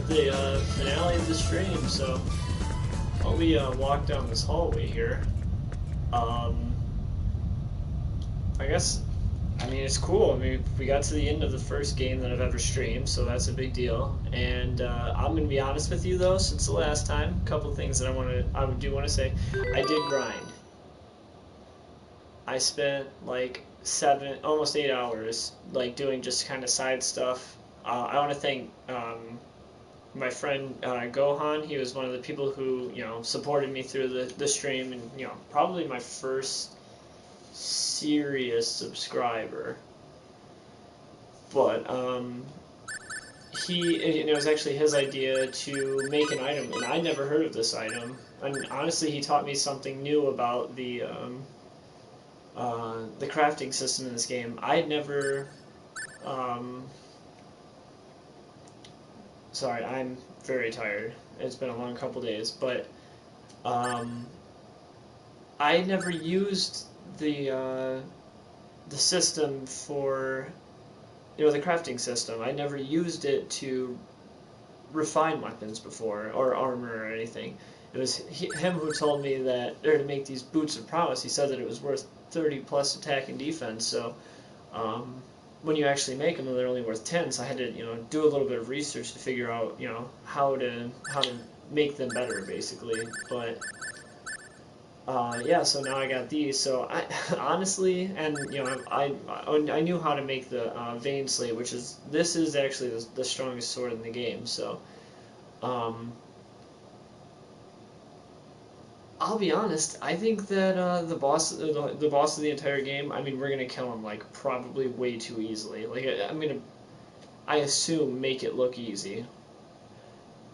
start the finale of the stream, so while we walk down this hallway here, um, I guess, I mean, it's cool. I mean, we got to the end of the first game that I've ever streamed, so that's a big deal. And I'm gonna be honest with you though, since the last time, a couple things that I do want to say. I did grind. I spent like 7, almost 8 hours, like doing just kind of side stuff. I want to thank my friend Gohan. He was one of the people who supported me through the stream, and probably my first serious subscriber. But it was actually his idea to make an item, and I never heard of this item. And honestly, he taught me something new about the crafting system in this game. I had never. Sorry, I'm very tired. It's been a long couple days, but I had never used the system for the crafting system. I never used it to refine weapons before or armor or anything. It was him who told me that, or to make these boots of prowess, he said that it was worth 30 plus attack and defense. So when you actually make them, they're only worth 10. So I had to do a little bit of research to figure out how to make them better, basically. But yeah, so now I got these. So I honestly, and I knew how to make the vein slate, which is this is actually the strongest sword in the game. So I'll be honest. I think that the boss of the entire game. I mean, we're gonna kill him like probably way too easily. Like I'm gonna, I assume, make it look easy.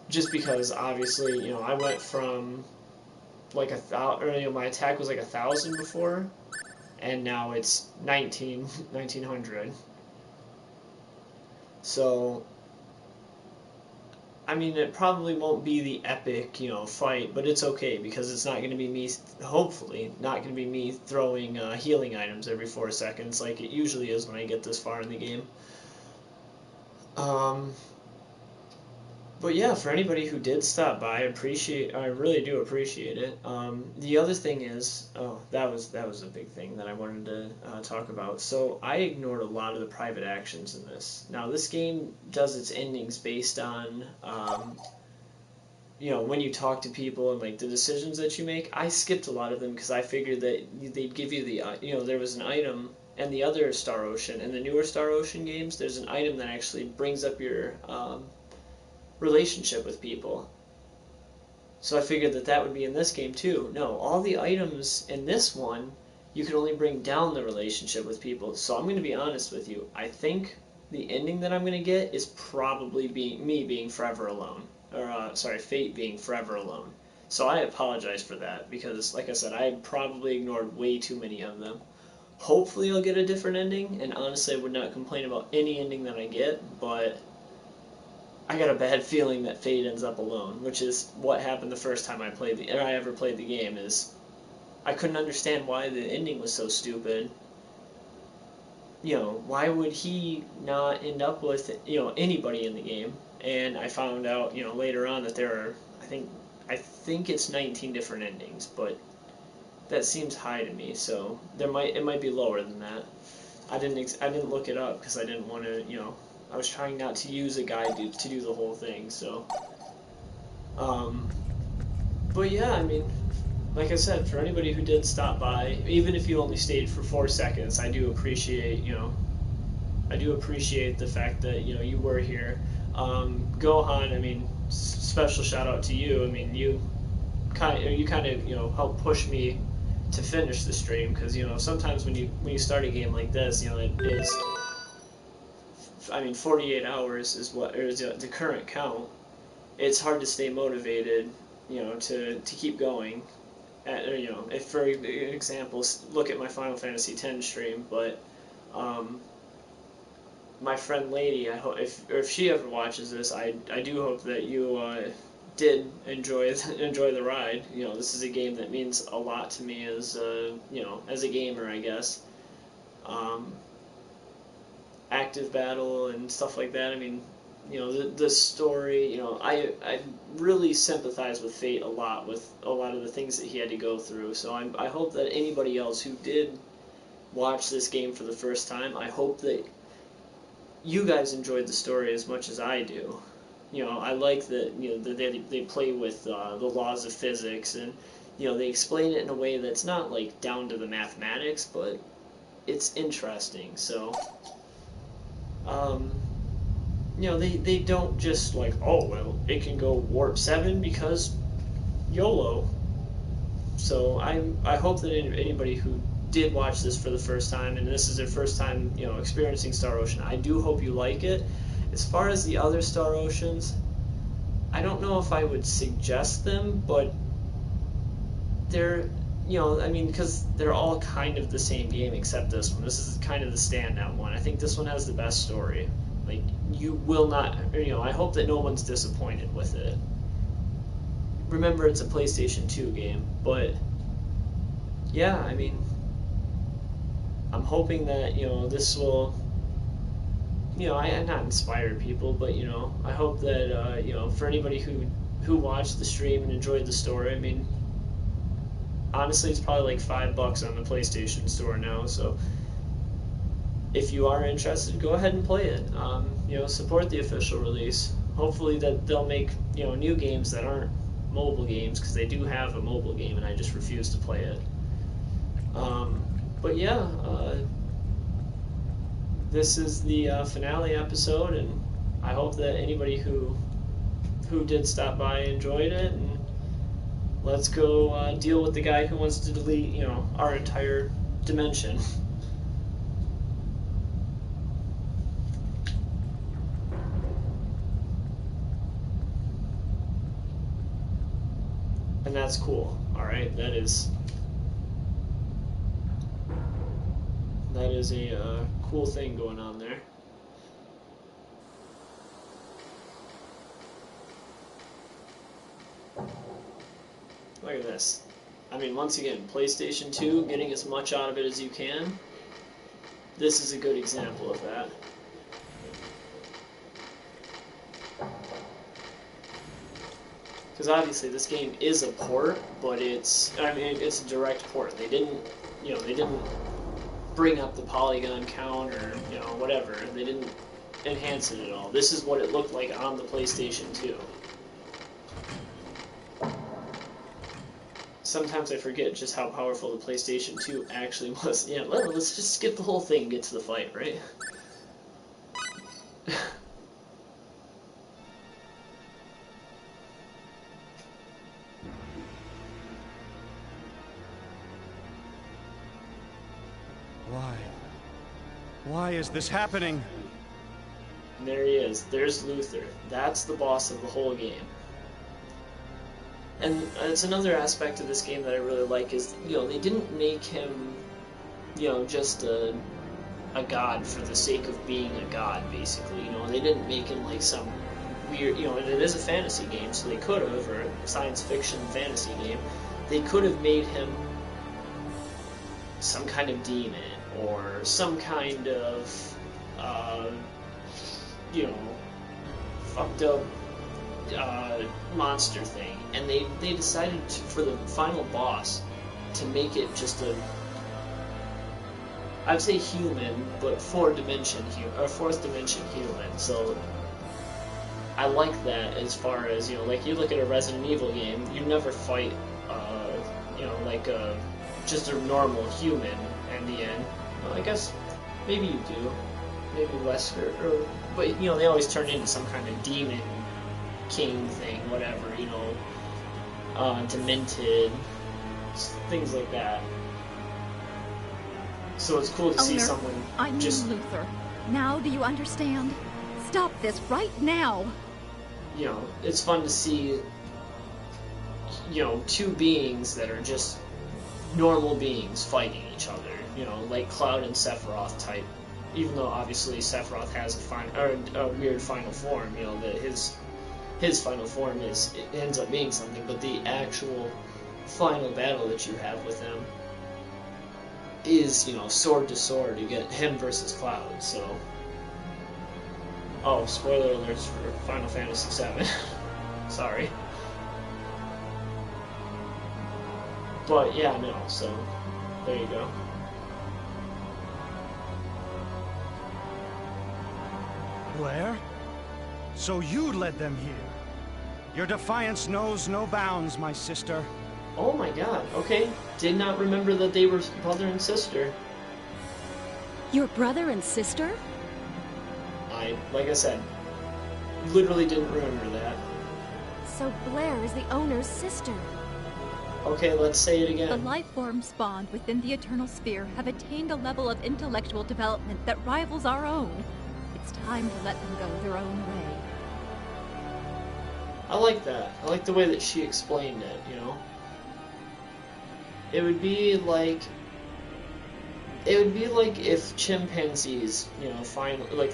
Just because obviously I went from like my attack was like 1,000 before, and now it's 1900. So I mean, it probably won't be the epic, fight, but it's okay because it's not going to be me, hopefully, not going to be me throwing healing items every 4 seconds like it usually is when I get this far in the game. But yeah, for anybody who did stop by, I really do appreciate it. The other thing is, that was a big thing that I wanted to talk about. So I ignored a lot of the private actions in this. Now this game does its endings based on, when you talk to people and like the decisions that you make. I skipped a lot of them because I figured that they'd give you there was an item. And the other Star Ocean, and the newer Star Ocean games, there's an item that actually brings up your relationship with people. So I figured that would be in this game too. No, all the items in this one, you can only bring down the relationship with people. So I'm going to be honest with you. I think the ending that I'm going to get is probably me being forever alone. Or, Fate being forever alone. So I apologize for that, because, like I said, I probably ignored way too many of them. Hopefully I'll get a different ending, and honestly I would not complain about any ending that I get, but I got a bad feeling that Fate ends up alone, which is what happened the first time I ever played the game. Is I couldn't understand why the ending was so stupid. Why would he not end up with anybody in the game? And I found out later on that there are I think it's 19 different endings, but that seems high to me. So it might be lower than that. I didn't look it up because I didn't want to I was trying not to use a guide to do the whole thing, so. But yeah, I mean, like I said, for anybody who did stop by, even if you only stayed for 4 seconds, I do appreciate, the fact that, you were here. Gohan, I mean, special shout out to you. I mean, you kind of, helped push me to finish the stream, because, sometimes when you start a game like this, it is. I mean, 48 hours is the current count. It's hard to stay motivated, to keep going. If for example, look at my Final Fantasy X stream, but my friend Lady, I hope if she ever watches this, I do hope that you did enjoy the ride. This is a game that means a lot to me as as a gamer, I guess. Active battle and stuff like that. I mean, You know, the story, you know, I really sympathize with Fate a lot with a lot of the things that he had to go through. So I hope that anybody else who did watch this game for the first time, I hope that you guys enjoyed the story as much as I do. You know, I like that, you know, that they play with the laws of physics, and you know, they explain it in a way that's not like down to the mathematics, but it's interesting. So, um, you know, they don't just like, oh well, it can go warp 7 because YOLO. So I hope that anybody who did watch this for the first time, and this is their first time, you know, experiencing Star Ocean, I do hope you like it. As far as the other Star Oceans, I don't know if I would suggest them, but they're, you know, I mean, because they're all kind of the same game except this one. This is kind of the standout one. I think this one has the best story. Like, you will not, you know, I hope that no one's disappointed with it. Remember, it's a PlayStation 2 game, but yeah, I mean, I'm hoping that, you know, this will, you know, I not inspire people, but, you know, I hope that, you know, for anybody who watched the stream and enjoyed the story, I mean, honestly, it's probably like $5 on the PlayStation Store now, so if you are interested, go ahead and play it. You know, support the official release. Hopefully that they'll make, you know, new games that aren't mobile games, because they do have a mobile game and I just refuse to play it. But yeah, this is the finale episode, and I hope that anybody who did stop by enjoyed it, and let's go deal with the guy who wants to delete, you know, our entire dimension. And that's cool. Alright, that is a cool thing going on there. Look at this. I mean, once again, PlayStation 2, getting as much out of it as you can. This is a good example of that. Because obviously this game is a port, but it's a direct port. They didn't bring up the polygon count or, you know, whatever. They didn't enhance it at all. This is what it looked like on the PlayStation 2. Sometimes I forget just how powerful the PlayStation 2 actually was. Yeah, let's just skip the whole thing and get to the fight, right? Why is this happening? And there he is. There's Luther. That's the boss of the whole game. And it's another aspect of this game that I really like is, you know, they didn't make him, you know, just a god for the sake of being a god, basically. You know, they didn't make him like some weird, you know, and it is a fantasy game, so they could have, or a science fiction fantasy game, they could have made him some kind of demon, or some kind of, you know, fucked up monster thing, and they decided to, for the final boss, to make it just a, I'd say human, but fourth dimension human. So I like that. As far as, you know, like you look at a Resident Evil game, you never fight, you know, like just a normal human in the end. Well, I guess maybe you do, maybe Wesker, but you know, they always turn into some kind of demon king thing, whatever, you know, demented, things like that. So it's cool to see someone just... Luther. Now do you understand? Stop this right now! You know, it's fun to see, you know, two beings that are just normal beings fighting each other. You know, like Cloud and Sephiroth type. Even though obviously Sephiroth has a weird final form, you know, that his final form it ends up being something, but the actual final battle that you have with him is, you know, sword to sword. You get him versus Cloud, so Oh, spoiler alerts for Final Fantasy VII. Sorry. But yeah, no, so there you go. Blair? So you led them here. Your defiance knows no bounds, my sister. Oh my god, okay. Did not remember that they were brother and sister. Your brother and sister? Like I said, literally didn't remember that. So Blair is the owner's sister. Okay, let's say it again. The life forms spawned within the Eternal Sphere have attained a level of intellectual development that rivals our own. It's time to let them go their own way. I like that. I like the way that she explained it, you know? It would be like if chimpanzees, you know,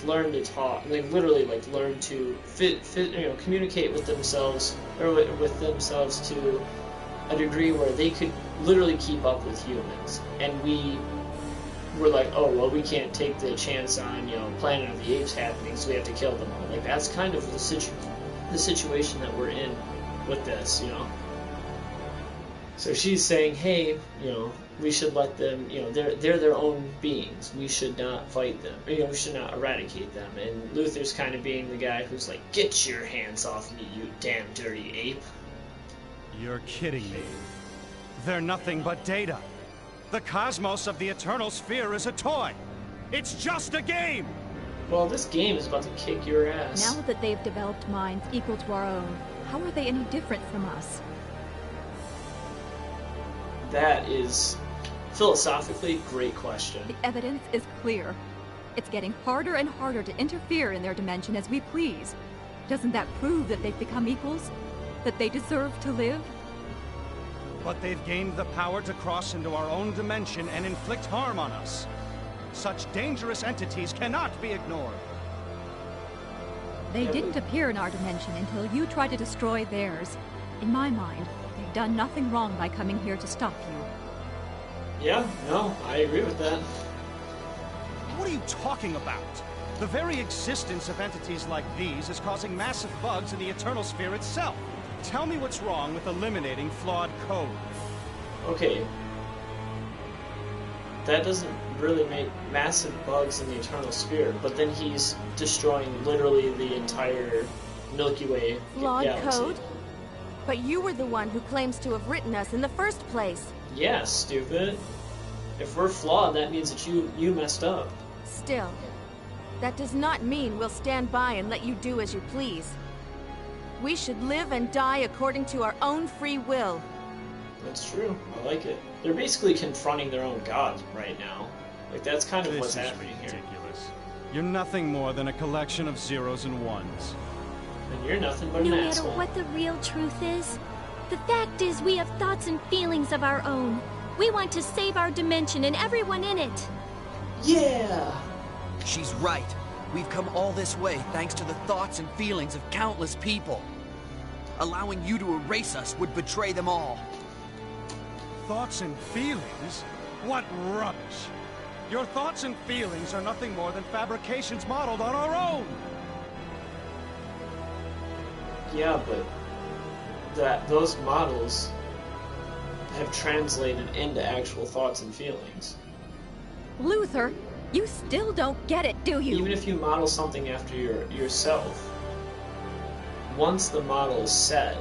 learn to talk, like literally like learn to communicate with themselves or with themselves to a degree where they could literally keep up with humans, and we were like, oh well, we can't take the chance on, you know, Planet of the Apes happening, so we have to kill them all. Like that's kind of the situation that we're in with this, you know. So she's saying, hey, you know, we should let them, you know, they're their own beings. We should not fight them. You know, we should not eradicate them. And Luther's kind of being the guy who's like, get your hands off me, you damn dirty ape. You're kidding me. They're nothing but data. The cosmos of the Eternal Sphere is a toy. It's just a game! Well, this game is about to kick your ass. Now that they've developed minds equal to our own, how are they any different from us? That is, philosophically, great question. The evidence is clear. It's getting harder and harder to interfere in their dimension as we please. Doesn't that prove that they've become equals? That they deserve to live? But they've gained the power to cross into our own dimension and inflict harm on us. Such dangerous entities cannot be ignored. They didn't appear in our dimension until you tried to destroy theirs. In my mind, they've done nothing wrong by coming here to stop you. Yeah, no, I agree with that. What are you talking about? The very existence of entities like these is causing massive bugs in the Eternal Sphere itself. Tell me what's wrong with eliminating flawed code. Okay. That doesn't really make massive bugs in the Eternal Sphere, but then he's destroying literally the entire Milky Way Flawed galaxy. code? But you were the one who claims to have written us in the first place. Yeah, stupid. If we're flawed, that means that you messed up. Still, that does not mean we'll stand by and let you do as you please. We should live and die according to our own free will. That's true. I like it. They're basically confronting their own god right now. Like, that's kind of what's happening here. Ridiculous. You're nothing more than a collection of zeros and ones. And you're nothing but No an matter asshole. what the real truth is, the fact is we have thoughts and feelings of our own. We want to save our dimension and everyone in it. Yeah! She's right. We've come all this way thanks to the thoughts and feelings of countless people. Allowing you to erase us would betray them all. Thoughts and feelings? What rubbish! Your thoughts and feelings are nothing more than fabrications modeled on our own! Yeah, but those models have translated into actual thoughts and feelings. Luther, you still don't get it, do you? Even if you model something after yourself, once the model is set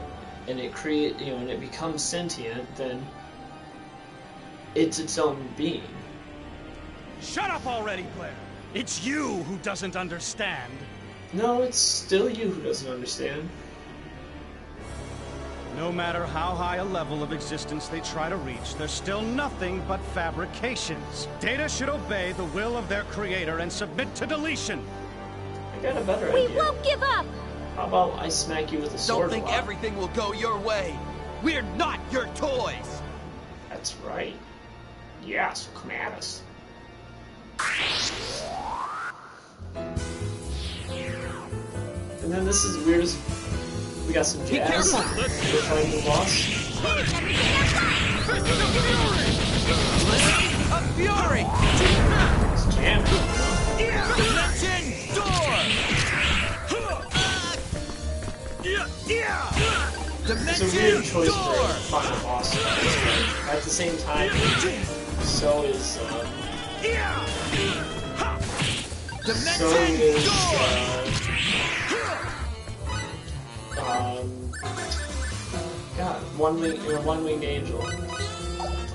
and and it becomes sentient, then it's its own being. Shut up already, Blair! It's you who doesn't understand. No, it's still you who doesn't understand. No matter how high a level of existence they try to reach, they're still nothing but fabrications. Data should obey the will of their creator and submit to deletion. I got a better We idea. won't give up! How about I smack you with a sword? Don't think a lot? everything will go your way. We're not your toys. That's right. Yeah, so come at us. And then this is weird as we got some Be jazz. careful. We're fighting the boss. Of fury! It's jamming. Dimension door! It's a weird choice for a final boss. At the same time, so is God, one-winged angel.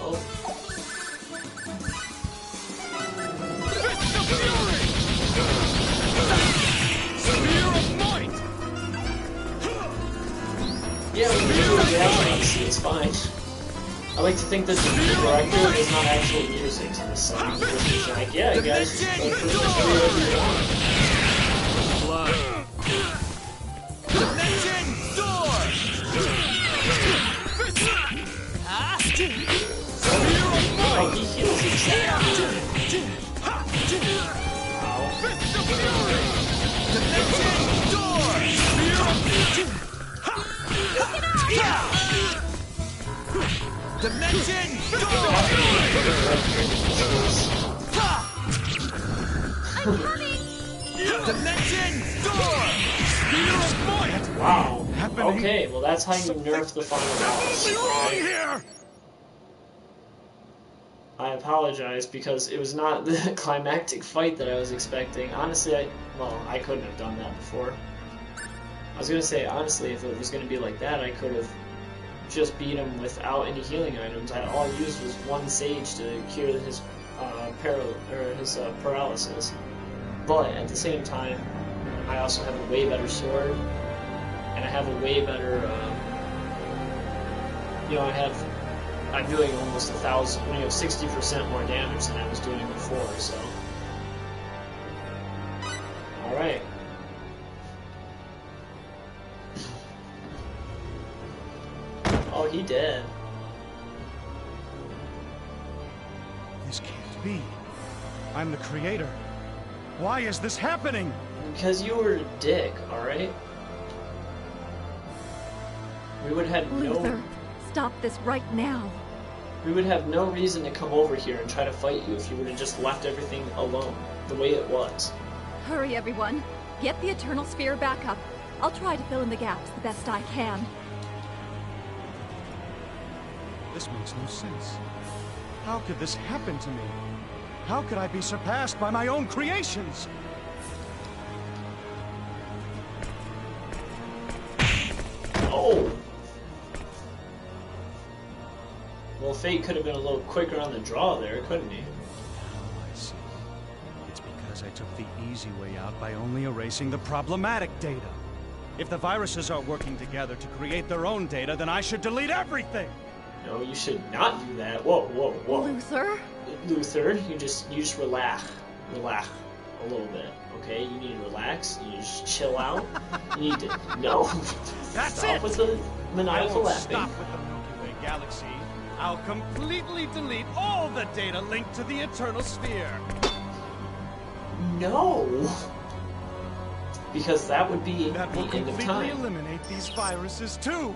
Oh. Yeah, we can do the reaction on this, it's fine. I like to think that the director is not actually music to this song. He's like, yeah, guys, just go for whatever you want. Blood. Dimension door! Oh, he heals himself. Wow. Dimension door! Dimension door! Dimension door! Wow. Okay, well that's how you nerf the final boss. Here. I apologize because it was not the climactic fight that I was expecting. Honestly, I couldn't have done that before. I was gonna say, honestly, if it was gonna be like that, I could have just beat him without any healing items. All I used was one sage to cure his paralysis. But at the same time, I also have a way better sword, and I have a way better, I'm doing almost 60% more damage than I was doing before, so. Alright. Oh, he dead. This can't be. I'm the creator. Why is this happening? Because you were a dick, alright? We would have Luther, stop this right now. We would have no reason to come over here and try to fight you if you would have just left everything alone, the way it was. Hurry, everyone. Get the Eternal Sphere back up. I'll try to fill in the gaps the best I can. This makes no sense. How could this happen to me? How could I be surpassed by my own creations? Oh! Well, Fate could have been a little quicker on the draw there, couldn't he? Now I see. It's because I took the easy way out by only erasing the problematic data. If the viruses are working together to create their own data, then I should delete everything! No, you should not do that. Whoa, whoa, whoa. Luther, you just relax a little bit, okay? You need to relax. You need to just chill out. You need to That's stop it. with the maniacal laughing. Stop with the Milky Way galaxy. I'll completely delete all the data linked to the Eternal Sphere. No, because that would be That the will end of completely time. eliminate these viruses too.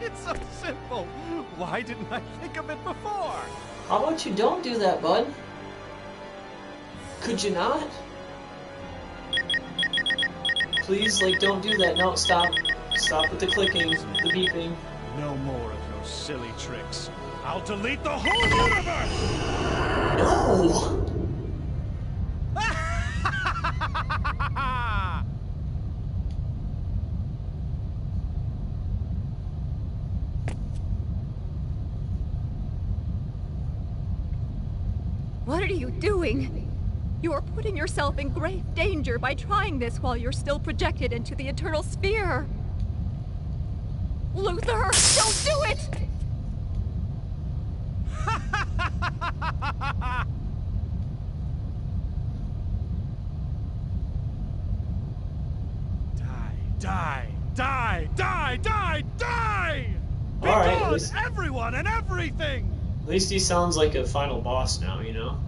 It's so simple. Why didn't I think of it before? How about you don't do that, bud? Could you not? Please, don't do that. No, stop. Stop with the clicking, the beeping. No more of those silly tricks. I'll delete the whole universe! No! what are you doing? You are putting yourself in grave danger by trying this while you're still projected into the Eternal Sphere. Luther, don't do it! Die! Be All right, gone, everyone and everything! At least he sounds like a final boss now, you know?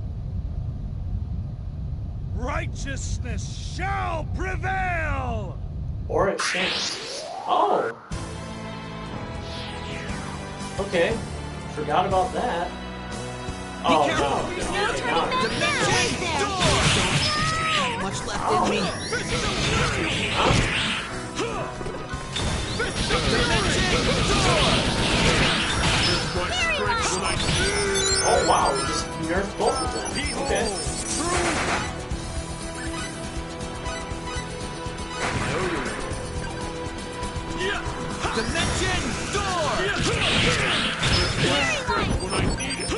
Righteousness shall prevail! Or it shan't. Oh! Okay. Forgot about that. Oh, no. Dimension door! Much left in me. Huh? Dimension door! When I need it.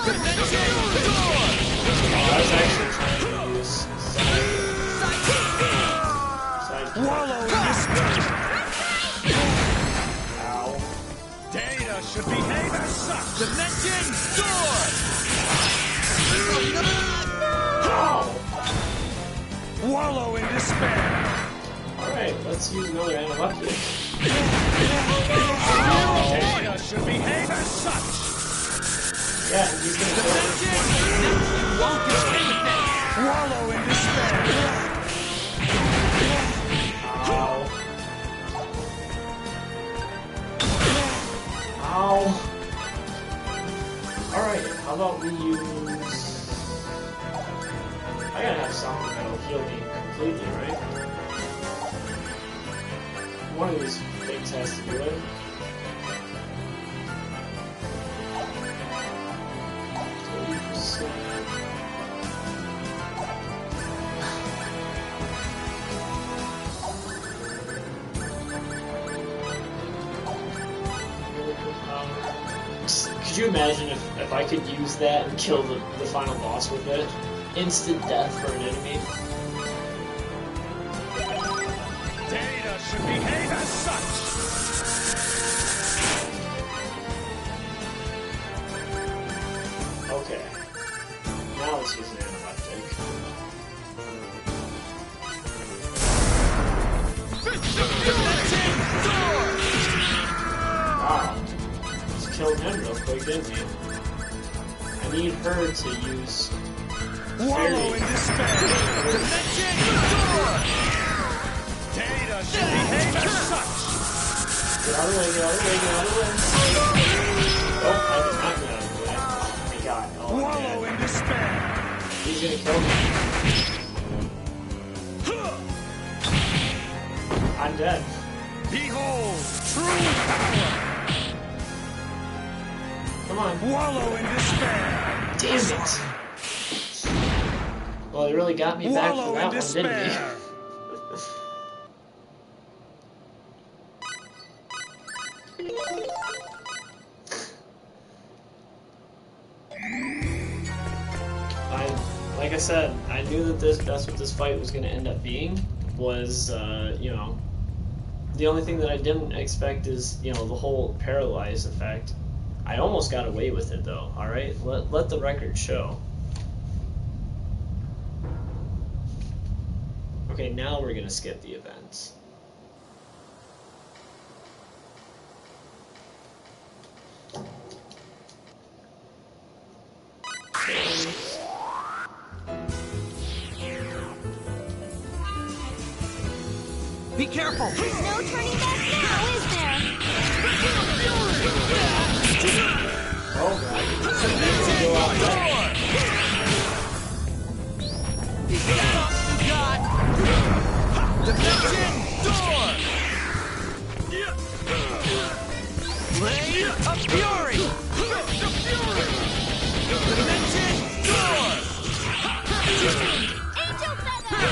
Dimension door! I was actually trying to use side Wallow in despair. Ow. Data should behave as such. Dimension door! Ow! Wallow in despair. Alright, let's use another oblivionkey. Data should behave as such. Yeah, he's gonna kill it. You won't get anything! Wallow in despair. Ow. Ow. Alright, how about we use... I gotta have something that'll heal me completely, right? One of these things has to do it. Could you imagine if I could use that and kill the final boss with it? Instant death for an enemy. Data should behave as such. Okay. Now let's use an epileptic. Wow. Just killed him real quick, didn't we? I need her to use Wallow in despair. Dimension door! Data should behave as such. Get out of the way, get out of the way, get out of the way. Oh, I did not get out of the way. Thank God. Oh, I'm Wallow dead. in despair. He's gonna kill me. I'm dead. Behold, true power. Come on. Wallow in despair. Damn it! Well, he really got me back Wallow for in that one, didn't he? despair. Like I said, I knew that that's what this fight was going to end up being, was, you know, the only thing that I didn't expect is, you know, the whole paralyzed effect. I almost got away with it, though, alright? Let the record show. Okay, now we're going to skip the events. Be careful! No turning back now, is there? Oh, God. Dimension door! Got! Dimension door! Blade of Fury! Dimension door! Angel feather!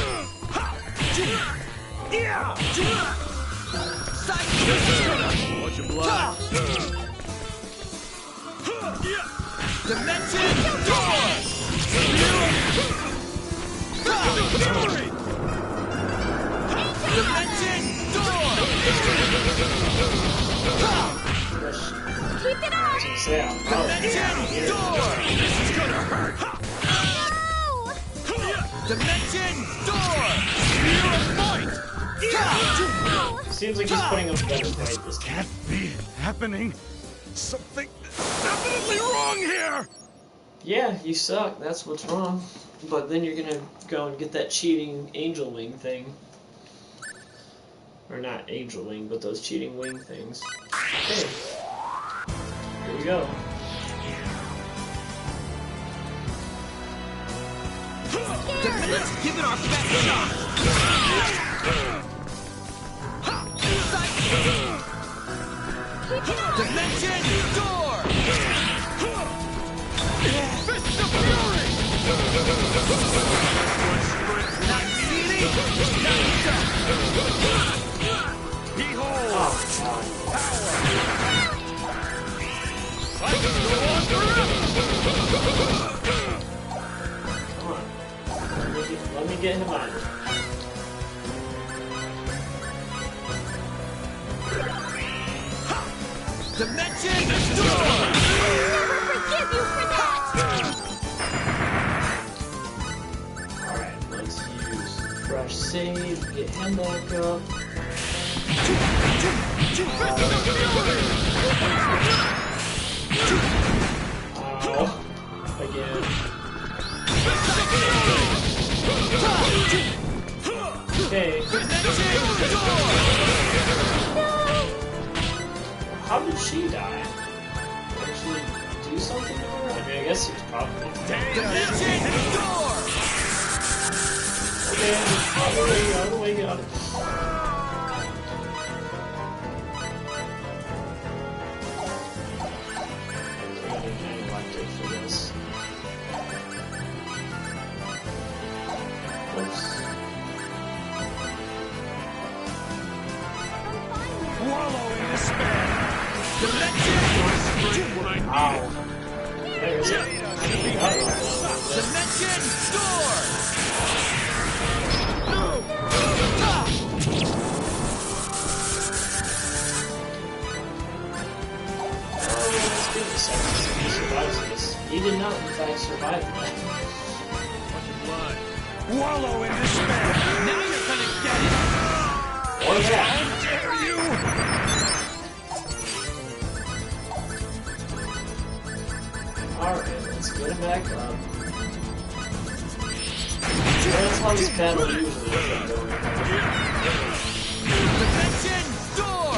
Watch your blood. Dimension door! Dimension door! Keep it up! Dimension door! This is gonna hurt. No! Dimension door! Spear of Might! Seems like he's putting up a better fight this time. Can't be happening. Something is definitely wrong here. Yeah, you suck. That's what's wrong. But then you're gonna go and get that cheating angel wing thing. Or not angel wing, but those cheating wing things. Okay. Here we go. Let's give it our best shot! Dimension door! Fist of Fury! Not easy, not tough! on. Dimension Door! Never forgive you for that! Alright, let's use fresh save, get him back up. Ow. Again. Okay. How did she die? Actually do something to her? I mean, I guess he was probably dead. Okay, out of the way, out of the way, get out of the way. For this. Oops. Wallow in despair! Ow. There's it. Dimension Door! Let's give it a second. He survives this. He did not, in fact, survive that. Wallow in despair! Now you're gonna get it! Or that. How dare you! Alright, let's get him back up. That's how this battle usually is going. Dimension Door!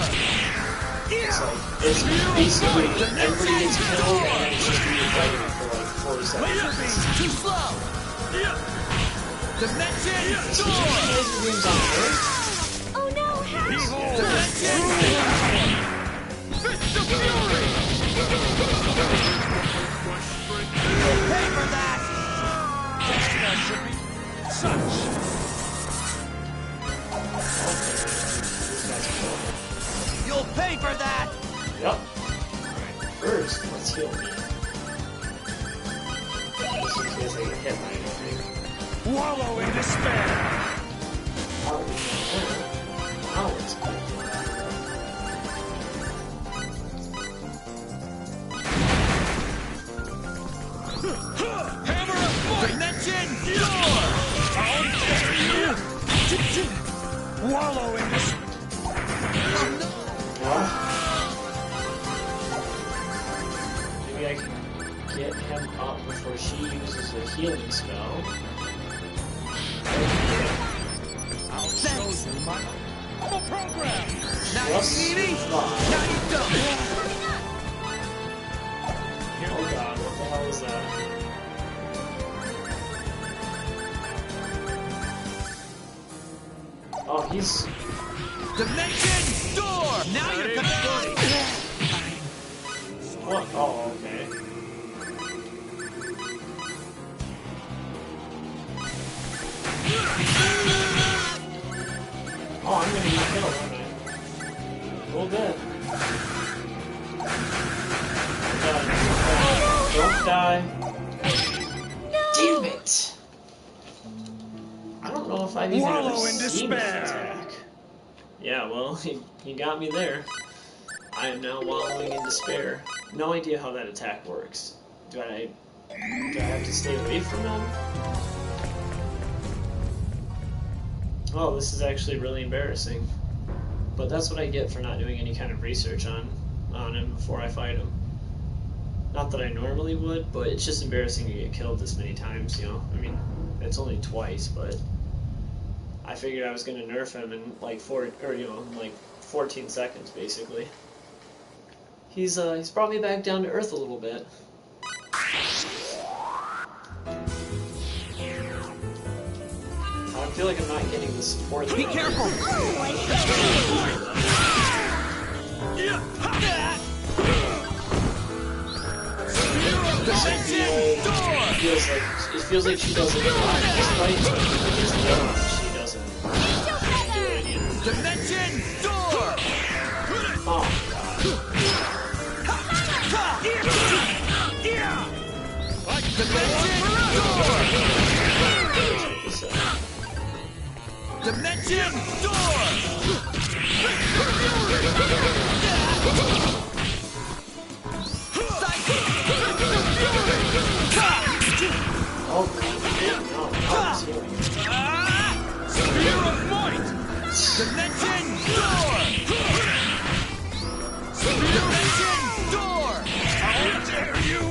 It's basically everybody gets killed and it's just me fighting for like 40 seconds. Too slow! Dimension Door! Games on Earth? Oh no, how? Dimension Fist of Fury! Pay for that! That should be such! You'll pay for that! Yep. First, let's heal me. Just in case I get hit by anything. Wallow in despair! Now it's good. Hammer of Force! Dimension Door! How dare you! Wallow in despair! Well, maybe I can get him up before she uses a healing spell. Thanks! I'm a program! Now you Yes. see me? Fine. Now you don't! Oh god, what the hell is that? Oh, he's... Dimension Door! Now you're gonna... What? Oh, okay. Oh, I'm gonna get killed, aren't I? A little bit. Don't die. Damn it! I don't know if I've even ever Wallow in seen this despair. attack. Yeah, well, he got me there. I am now wallowing in despair. No idea how that attack works. Do I have to stay away from him? Oh, this is actually really embarrassing. But that's what I get for not doing any kind of research on him before I fight him. Not that I normally would, but it's just embarrassing to get killed this many times, you know? I mean, it's only twice, but I figured I was going to nerf him in like 14 seconds, basically. He's brought me back down to earth a little bit. I feel like I'm not getting the support. Be careful! It feels like she doesn't want this fight, but she doesn't do it either. Dimension Door! Oh Dimension Door! god. Dimension door! Oh, no, I'm healing. Spear of Might! Dimension door! Dimension door! How dare you!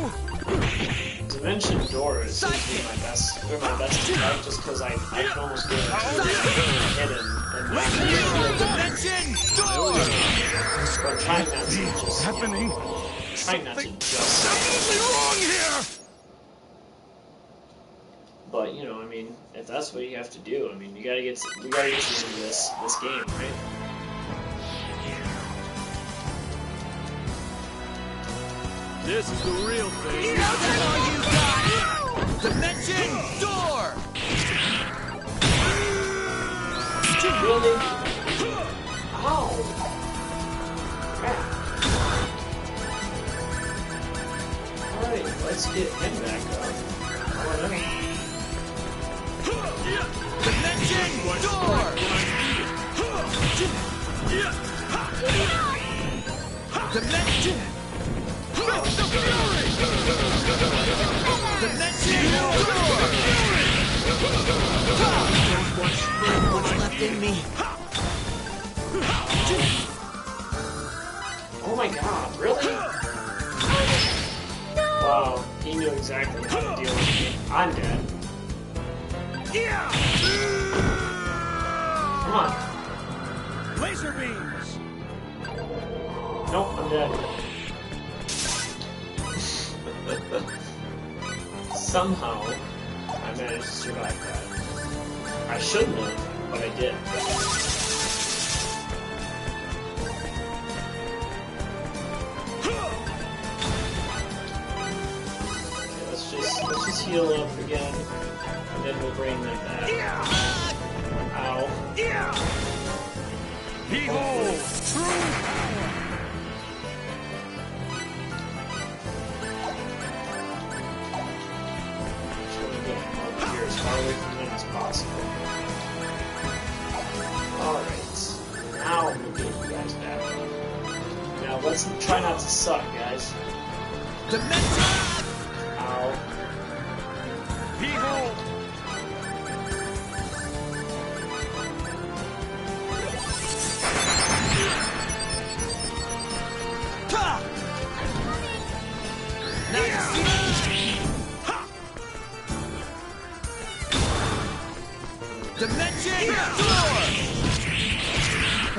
Dimension door is usually my best attack, just because I can almost get it hidden and Dimension door! I'm trying not to just happening? Trying not to just. Definitely wrong here! But you know, I mean, if that's what you have to do, I mean, we gotta get to the end of this game, right? This is the real thing. That's all you got! Dimension door! Really? Ow! Crap. Alright, let's get him back up. Whatever. Dimension door! Dimension! Fist of Fury! Dimension door! What's left in me? Oh my god, really? Wow, he knew exactly how to deal with me. I'm dead. Come on. Laser beams! Nope, I'm dead. Somehow, I managed to survive that. I shouldn't have, but I did. Okay, let's just heal up again, and then we'll bring them back. Ow. Behold! True power! Here as far away from them as possible. Alright. Now we'll get you guys back. Now let's try not to suck, guys. Dimension! Ow. Behold! Dimension door!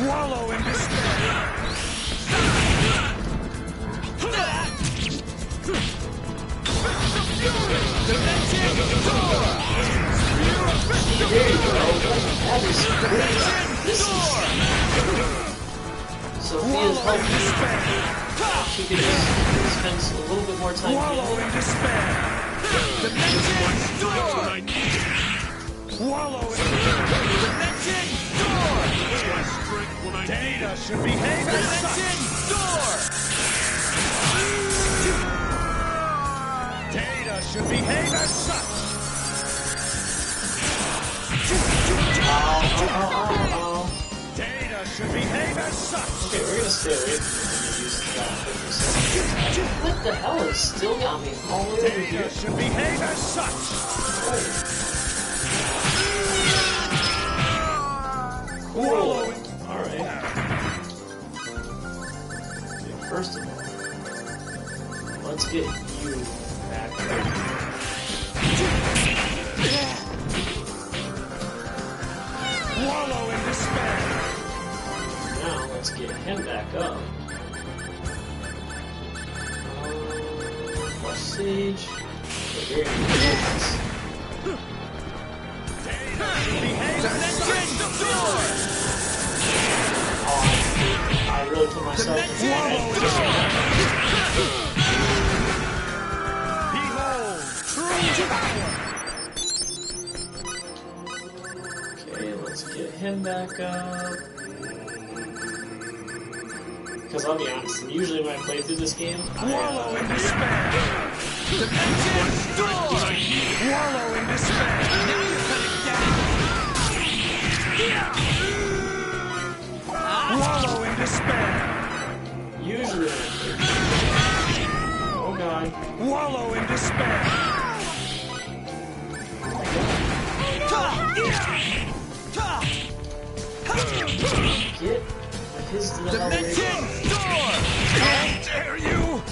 Wallow in despair! Dimension door! There you go. That is great. This Door! is... Sophia's helping. She could just spend a little bit more time Wallow healing. in despair! Dimension door! Wallow in Dimension door! Data should behave as such! Dimension door! Data should behave as such! Ow. Data should behave as such! Okay, we're gonna stay away from using that 50%. What the hell? It still got me all the way over here. Data should behave as such! Cool. Alright. Okay, first of all, let's get you back up. Wallow in despair! Now, let's get him back up. Flush Sage. Okay, very nice. Behave as such! Door! Oh, I really put myself in Dimension door! Behold! True power! Okay, let's get him back up. Because I'll be honest, usually when I play through this game, Wallow in despair! Dimension door! Wallow in despair! Now you're cutting down! Wallow in despair! Get his to the hell there you Dimension go. door! How dare you!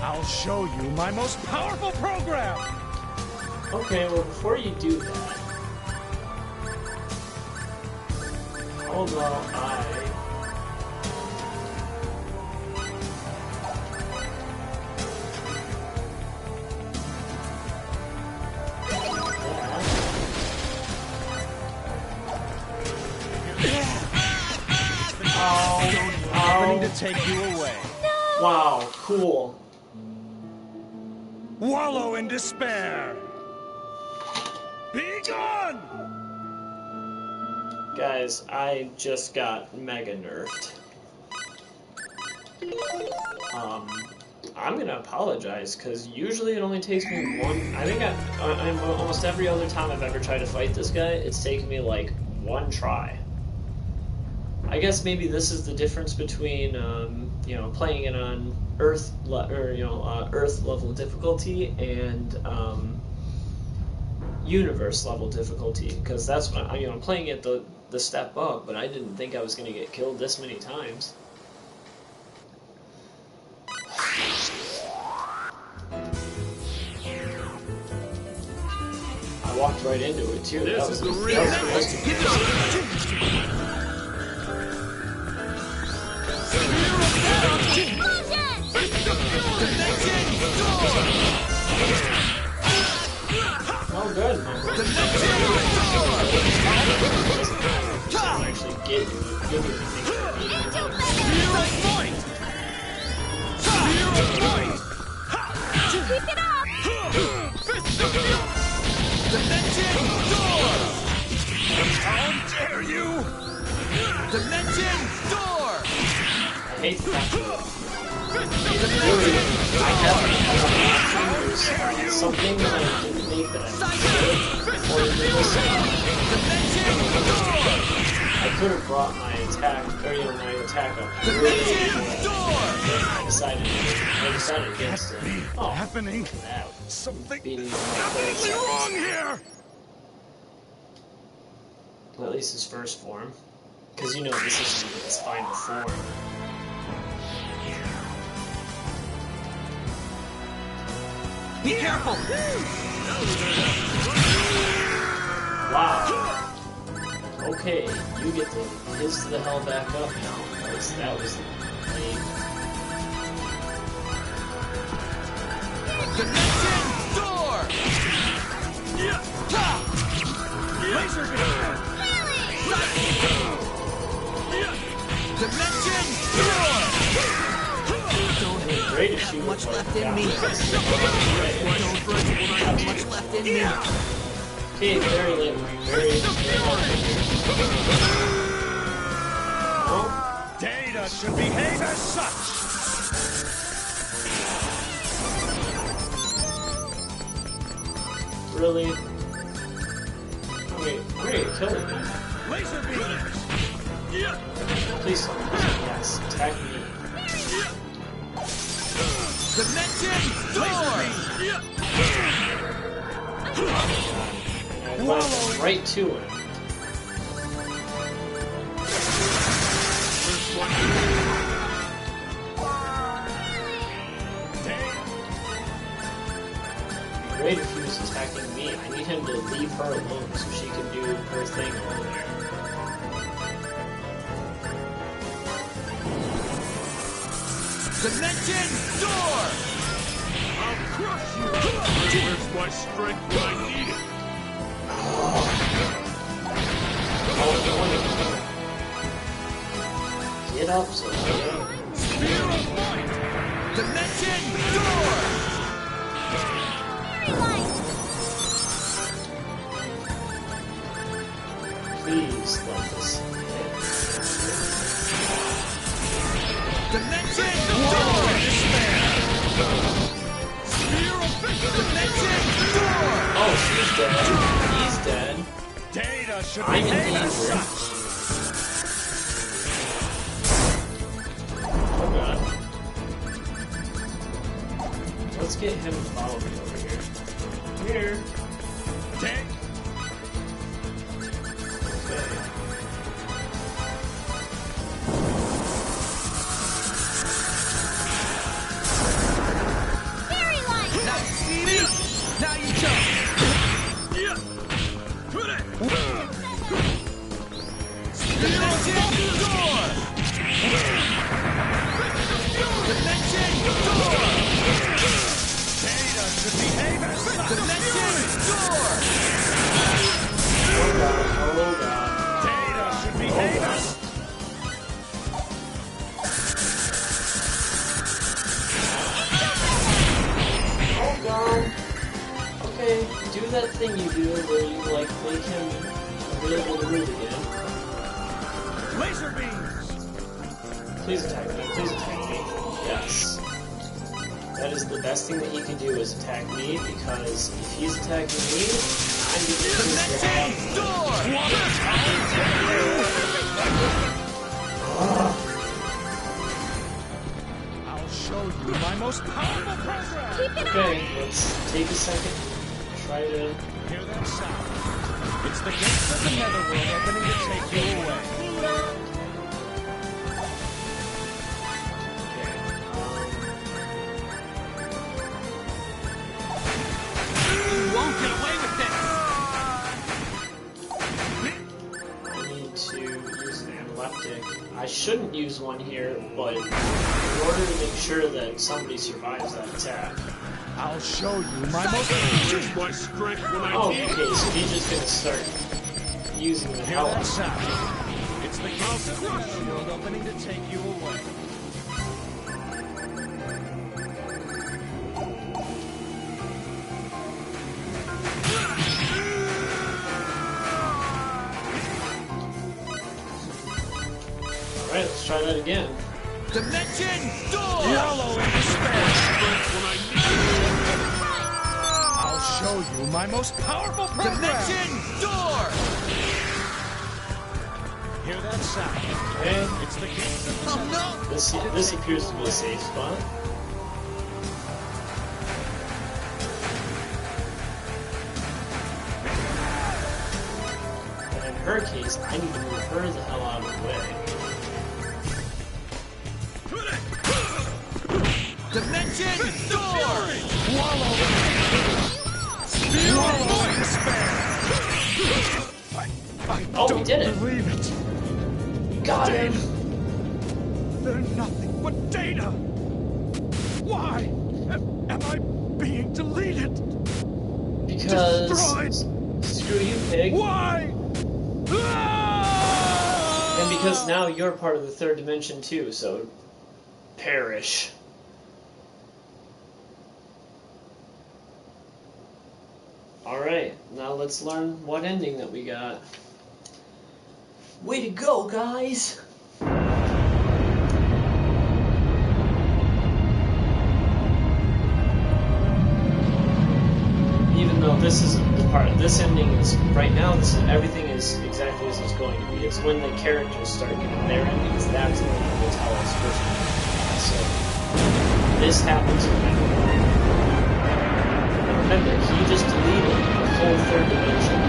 I'll show you my most powerful program! Okay, well, before you do that, how about I... Happening to take you away. Wow, cool. Wallow in despair! Be gone! Guys, I just got mega nerfed. I'm gonna apologize, because usually it only takes me one... I think almost every other time I've ever tried to fight this guy, it's taken me like one try. I guess maybe this is the difference between, you know, playing it on Earth level difficulty and Universe level difficulty, because that's what I'm playing it the step up, but I didn't think I was going to get killed this many times. I walked right into it too. That was the real Oh, good. Actually give you anything. Keep it up! Dimension door! How dare you! Dimension door! I hate that. I have something that I didn't think that I did or Dimension door! I could have brought my attack, or my attack up. Dimension door! I decided against it. Oh, Happening? that Something beating definitely wrong here! well, at least his first form, because you know this isn't his final form. Be careful! Wow. Okay, you get to his to the hell back up now. That was lame. Dimension door! Laser beam! Dimension door! Great if she Much was left like, in me. yeah. Don't break it, I have much left in me. Okay, very late. Very oh, Data should behave as such! really? Okay, I'm gonna get killed again. Laser beams! Please don't. Yes, attack me. Dimension door! And I went right to him. Great if he was attacking me. I need him to leave her alone so she can do her thing over there. Dimension door! I'll crush you! Where's my strength when I need it? Get up, so Spear of light! Dimension door! please let this hit. Dimension door! Spear of Dimension door! Oh, she's dead. He's dead. Data should I'm in behave danger. as such! Oh god. What's get him to follow me over here. Here. Take. Okay. Fairy light! Now you see me? Now you jump! Dimension door! Dimension door! Data should behave as such. Dimension door! Oh god. Data should behave as. Oh god. Okay, do that thing you do where you like make him available to move again. Laser beams! Please attack me. Please attack me. Yes. That is the best thing that he can do is attack me, because if he's attacking me, I'm going to lose Dimension door! I'll show you my most powerful program! Keep it Okay, let's take a second. Try to... Hear that sound? It's the gates of the netherworld opening to take you away. You won't get away with this! I need to use an epileptic. I shouldn't use one here, but in order to make sure that somebody survives that attack. I'll show you my most. Use my strength when I Oh, need it. okay, so he's just gonna start using the Hear hell that out. sound? It's the gates of the netherworld opening to take you away. Alright, let's try that again. Dimension door! Wallow in despair. Strength when I need I'll show you my most powerful program. Dimension door! Hear that sound? Okay, It's the gates of the Oh no! this appears to be a safe spot. But in her case, I need to move her the hell out of the way. Dimension door! Wallow in despair. I Oh, we don't did it. believe it. Got him! They're nothing but data. Why am I being deleted? Because... Destroyed. Screw you, pig. Why? And because now you're part of the third dimension too, so... perish. Alright, now let's learn what ending that we got. Way to go, guys! Even though this isn't the part, this ending is, right now, everything is exactly as it's going to be. It's when the characters start getting their endings, that's when it will tell us which one. So, this happens remember. Remember, he just deleted the whole third dimension.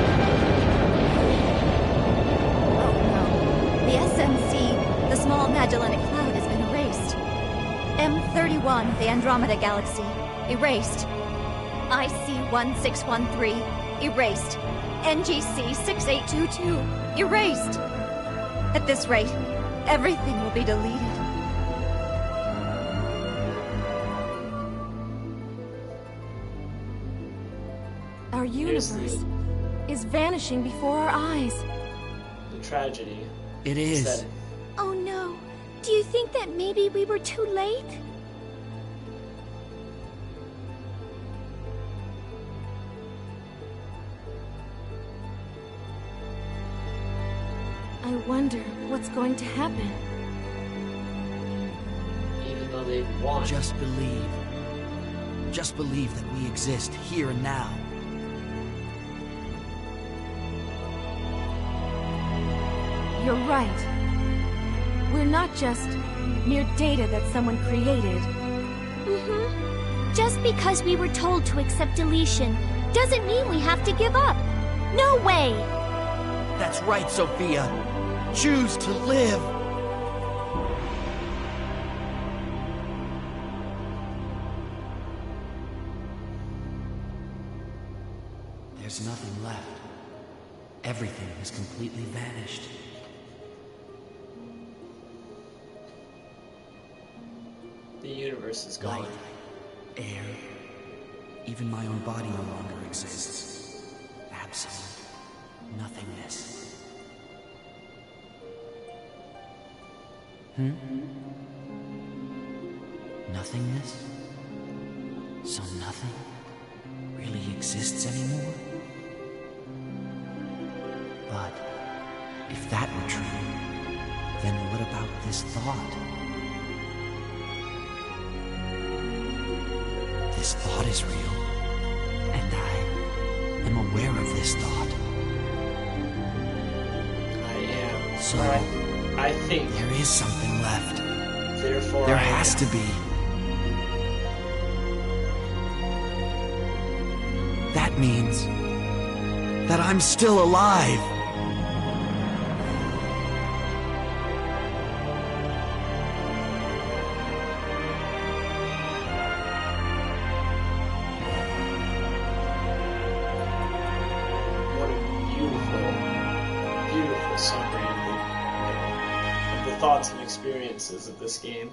Oh no. The SMC, the small Magellanic Cloud, has been erased. M31, the Andromeda Galaxy, erased. IC1613, erased. NGC 6822, erased. At this rate, everything will be deleted. Our Here's universe is vanishing before our eyes. the tragedy. It Is is. that Oh no. Do you think that maybe we were too late? I wonder what's going to happen. even though they won. Just believe. Just believe that we exist here and now. You're right. We're not just mere data that someone created. Mm-hmm. Just because we were told to accept deletion doesn't mean we have to give up. No way! That's right, Sophia. Choose to live. There's nothing left. Everything has completely vanished. The universe is gone. Light, air, even my own body no longer exists. Absolute nothingness. Nothingness? So nothing really exists anymore? But if that were true, then what about this thought? This thought is real, and I am aware of this thought. I am. So, I think. There is something left. Therefore, There has to be. That means that I'm still alive. What a beautiful, beautiful summary of the thoughts and experiences of this game.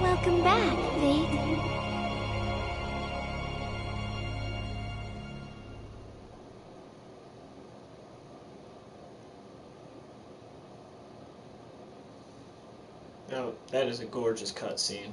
Welcome back, Fate. Now, that is a gorgeous cutscene.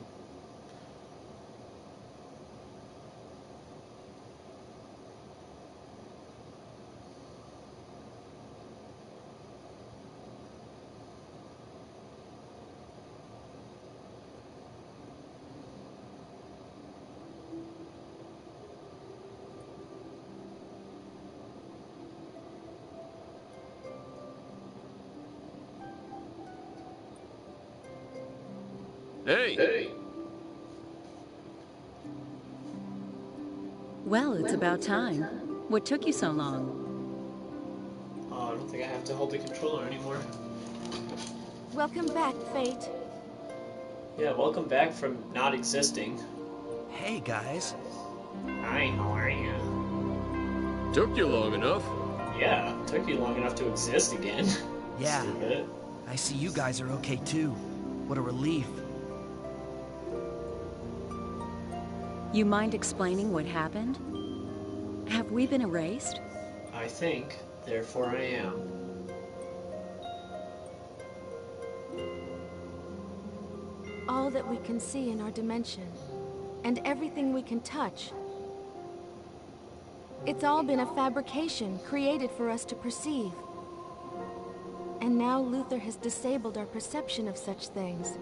Hey! Well, it's about time. What took you so long? Oh, I don't think I have to hold the controller anymore. Welcome back, Fate. Yeah, welcome back from not existing. Hey, guys. Hi, how are you? Took you long enough. Yeah, took you long enough to exist again. Yeah, Stupid. I see you guys are okay too. What a relief. You mind explaining what happened? Have we been erased? I think, therefore I am. All that we can see in our dimension, and everything we can touch. It's all been a fabrication created for us to perceive. And now Luther has disabled our perception of such things,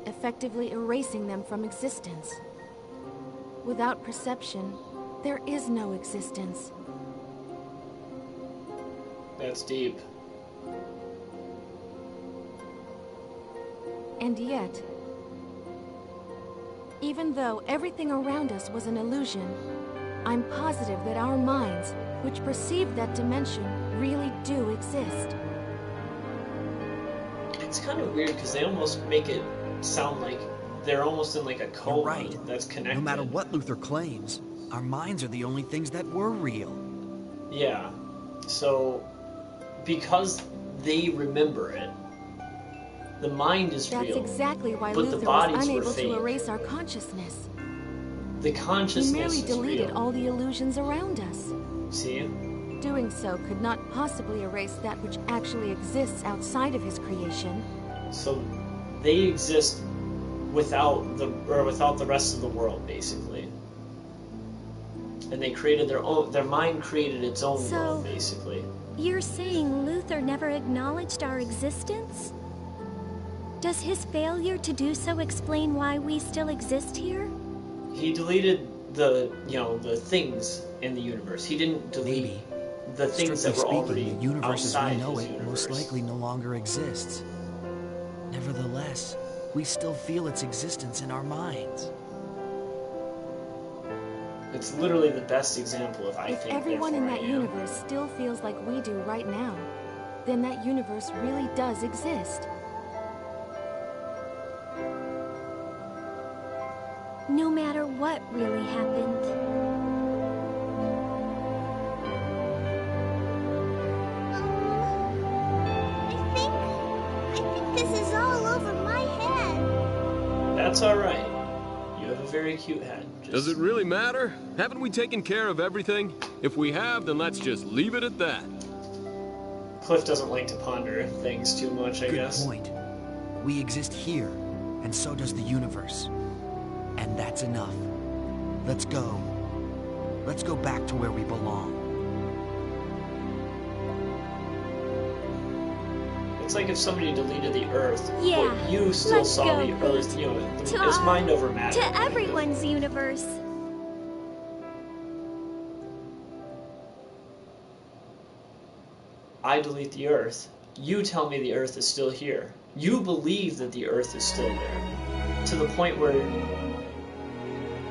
effectively erasing them from existence. Without perception, there is no existence. That's deep. And yet, even though everything around us was an illusion, I'm positive that our minds, which perceive that dimension, really do exist. It's kind of weird because they almost make it sound like they're almost in like a coma You're right. that's connected. No matter what Luther claims, our minds are the only things that were real. Yeah. So, because they remember it, the mind is That's real. exactly why but the Luther bodies was were unable fake. to erase our consciousness. The He consciousness merely is deleted real. all the illusions around us. See? Doing so could not possibly erase that which actually exists outside of his creation. So they exist without the rest of the world, basically. and they created their own. Their mind created its own So- world, basically. You're saying Luther never acknowledged our existence? Does his failure to do so explain why we still exist here? He deleted the things in the universe. He didn't delete Maybe. the things that Strictly were already speaking, the universe as we outside know his it universe. most likely no longer exists. Nevertheless, we still feel its existence in our minds. It's literally the best example of I If think. everyone in therefore that I am. universe still feels like we do right now, then that universe really does exist. No matter what really happened. I think this is all over my head. That's all right. You have a very cute head. Does it really matter? Haven't we taken care of everything? If we have, then let's just leave it at that. Cliff doesn't like to ponder things too much, I Good guess. point. We exist here, and so does the universe. And that's enough. Let's go. Let's go back to where we belong. It's like if somebody deleted the Earth, Yeah, but you still let's saw go, the Pete. Earth. To It's our- mind over matter. To everyone's universe. I delete the Earth. You tell me the Earth is still here. You believe that the Earth is still there, to the point where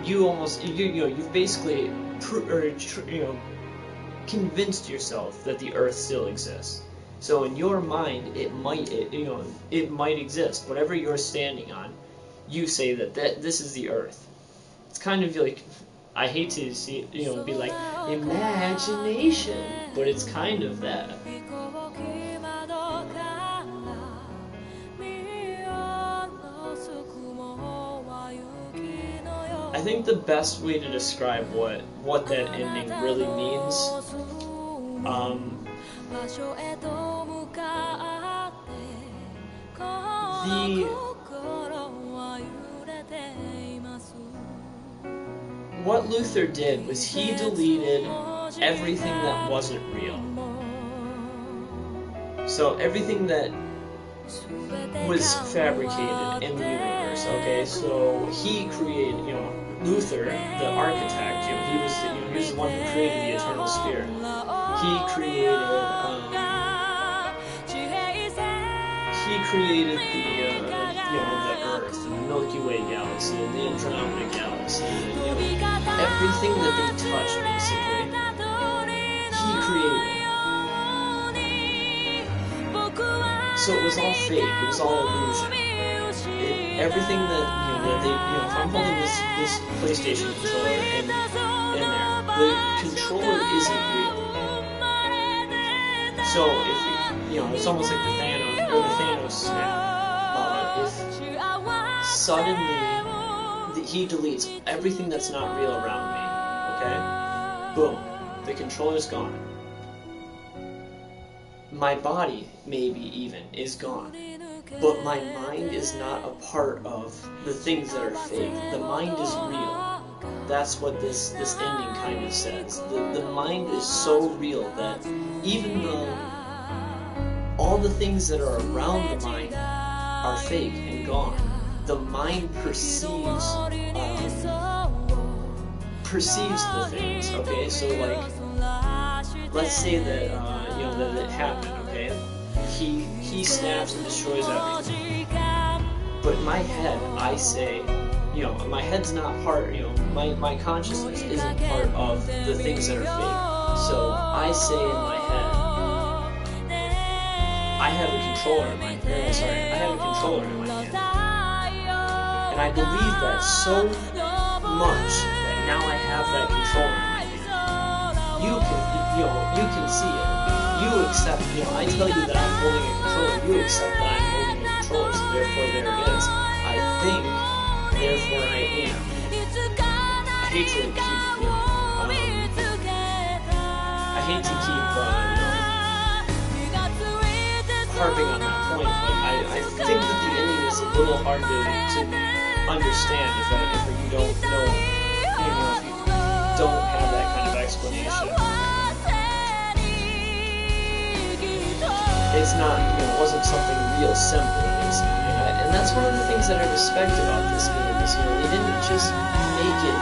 you've basically convinced yourself that the Earth still exists. So in your mind, it might exist. Whatever you're standing on, you say that this is the Earth. It's kind of like, I hate to see be like imagination, but it's kind of that. I think the best way to describe what that ending really means, what Luther did was he deleted everything that wasn't real. So everything that was fabricated in the universe, okay? So he created, Luther, the architect, he was the one who created the eternal spirit. He created the Earth, and the Milky Way galaxy, and the Andromeda galaxy, everything that they touched, basically, he created. So it was all fake. It was all illusion. Everything that if I'm holding this PlayStation controller in there, the controller isn't real. So if it's almost like the Thanos snap. If suddenly he deletes everything that's not real around me, okay? Boom, the controller's gone. My body, maybe even, is gone. But my mind is not a part of the things that are fake. The mind is real. That's what this ending kind of says. The mind is so real that even though all the things that are around the mind are fake and gone, the mind perceives the things, okay? So like, let's say that that it happened, okay? He snaps and destroys everything. But in my head, I say, my head's not part, my consciousness isn't part of the things that are fake. So I say in my head, I have a controller in my hand. And I believe that so much that now I have that controller in my hand. You can see it. You accept, I tell you that I'm holding a controller, you accept that I'm holding a controller, so therefore there it is. I think, therefore I am. I hate to keep, harping on that point, but I think that the ending is a little hard to understand if you don't know, if you don't have that kind explanation. It's not, it wasn't something real simple, basically. And that's one of the things that I respect about this game is, they didn't just make it,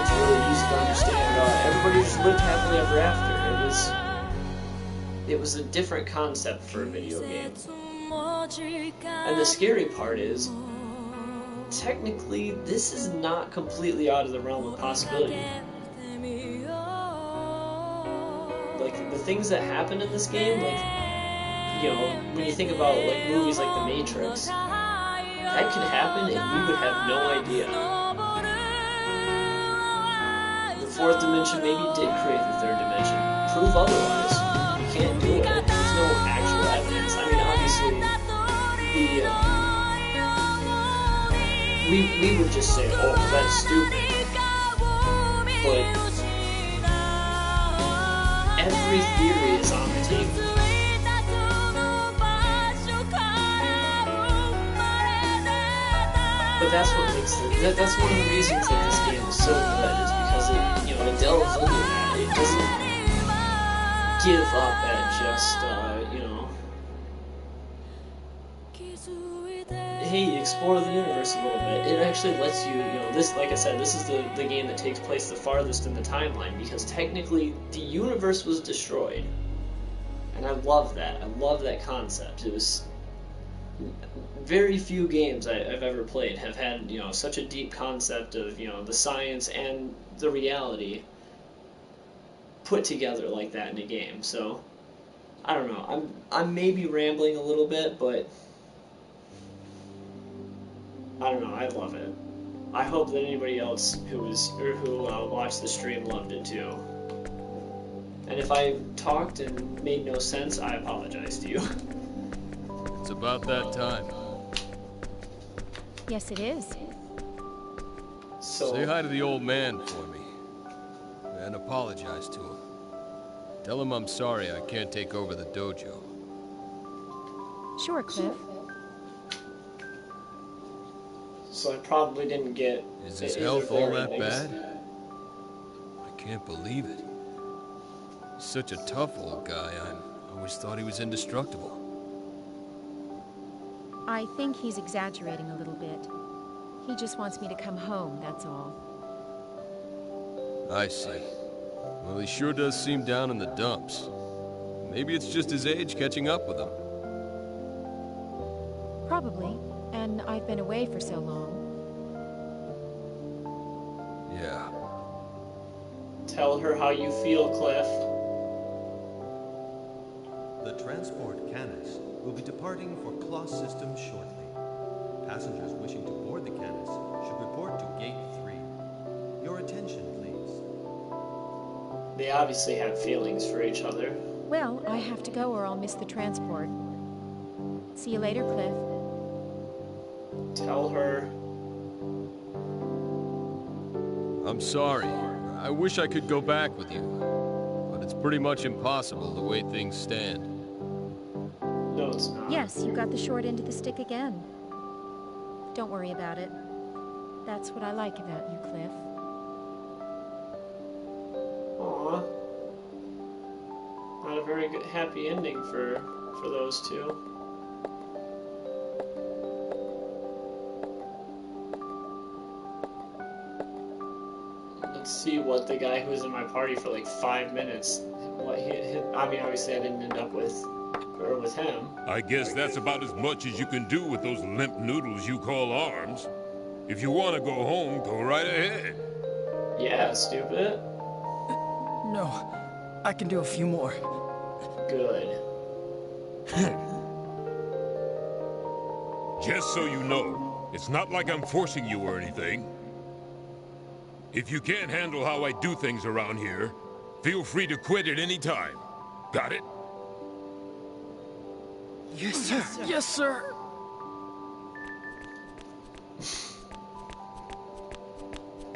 it's really easy to understand. Everybody just lived happily ever after. It was a different concept for a video game. And the scary part is, technically, this is not completely out of the realm of possibility. Like, the things that happen in this game, like, when you think about, like, movies like The Matrix, that could happen and we would have no idea. The fourth dimension maybe did create the third dimension. Prove otherwise. You can't do it. There's no actual evidence. I mean, obviously, we would just say, oh, that's stupid. But every theory is on the table. But that's what makes that's one of the reasons that this game is so good, is because it delves into that. It doesn't give up at just hey, explore the universe a little bit. It actually lets you, this, like I said, this is the game that takes place the farthest in the timeline, because technically the universe was destroyed. And I love that. I love that concept. It was very few games I've ever played have had, such a deep concept of, the science and the reality put together like that in a game. So, I don't know. I'm maybe rambling a little bit, but I don't know. I love it. I hope that anybody else who watched the stream loved it too. And if I talked and made no sense, I apologize to you. It's about that time. Yes, it is. So, say hi to the old man for me. And apologize to him. Tell him I'm sorry I can't take over the dojo. Sure, Cliff. So I probably didn't get... Is his health all that bad? I can't believe it. He's such a tough old guy. I always thought he was indestructible. I think he's exaggerating a little bit. He just wants me to come home, that's all. I see. Well, he sure does seem down in the dumps. Maybe it's just his age catching up with him. Probably. And I've been away for so long. Yeah. Tell her how you feel, Cliff. The transport Canis will be departing for Kloss System shortly. Passengers wishing to board the Canis should report to Gate 3. Your attention, please. They obviously have feelings for each other. Well, I have to go or I'll miss the transport. See you later, Cliff. Tell her. I'm sorry. I wish I could go back with you. But it's pretty much impossible the way things stand. No, it's not. Yes, you got the short end of the stick again. Don't worry about it. That's what I like about you, Cliff. Aw. Not a very good, happy ending for those two. Let's see what the guy who was in my party for like 5 minutes, what I mean, obviously I didn't end up with him. I guess that's about as much as you can do with those limp noodles you call arms. If you want to go home, go right ahead. Yeah, stupid. No, I can do a few more. Good. Just so you know, it's not like I'm forcing you or anything. If you can't handle how I do things around here, feel free to quit at any time. Got it? Yes, sir. Yes, sir.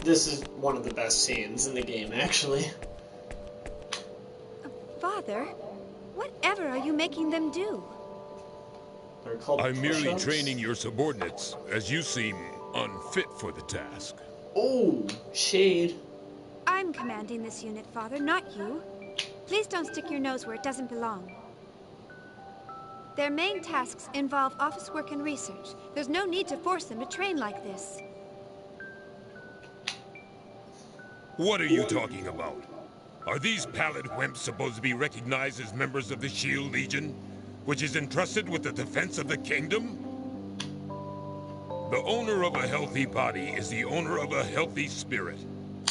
This is one of the best scenes in the game, actually. Father, whatever are you making them do? They're called I'm merely push-ups. training your subordinates, as you seem unfit for the task. Oh, shade. I I'm commanding this unit, Father, not you. Please don't stick your nose where it doesn't belong. Their main tasks involve office work and research. There's no need to force them to train like this. What are you talking about? Are these pallid wimps supposed to be recognized as members of the Shield Legion, which is entrusted with the defense of the kingdom? The owner of a healthy body is the owner of a healthy spirit.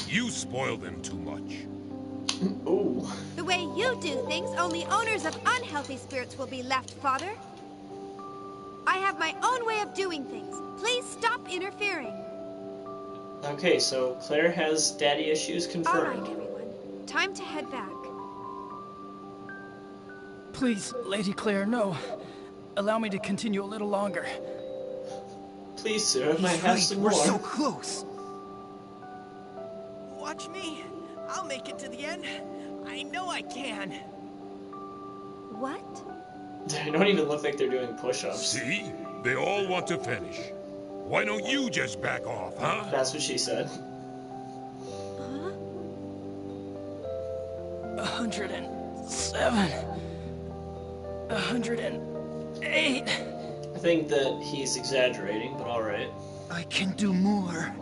You spoil them too much. Ooh. The way you do things, only owners of unhealthy spirits will be left, Father. I have my own way of doing things. Please stop interfering. Okay, so Claire has daddy issues All confirmed. right, everyone. Time to head back. Please, Lady Claire, no. Allow me to continue a little longer. Please, sir, I might have some more. We're so close. Watch me. I'll make it to the end. I know I can. What? They don't even look like they're doing push-ups. See? They all want to finish. Why don't you just back off, huh? That's what she said. 107. 108. I think that he's exaggerating, but alright. I can do more.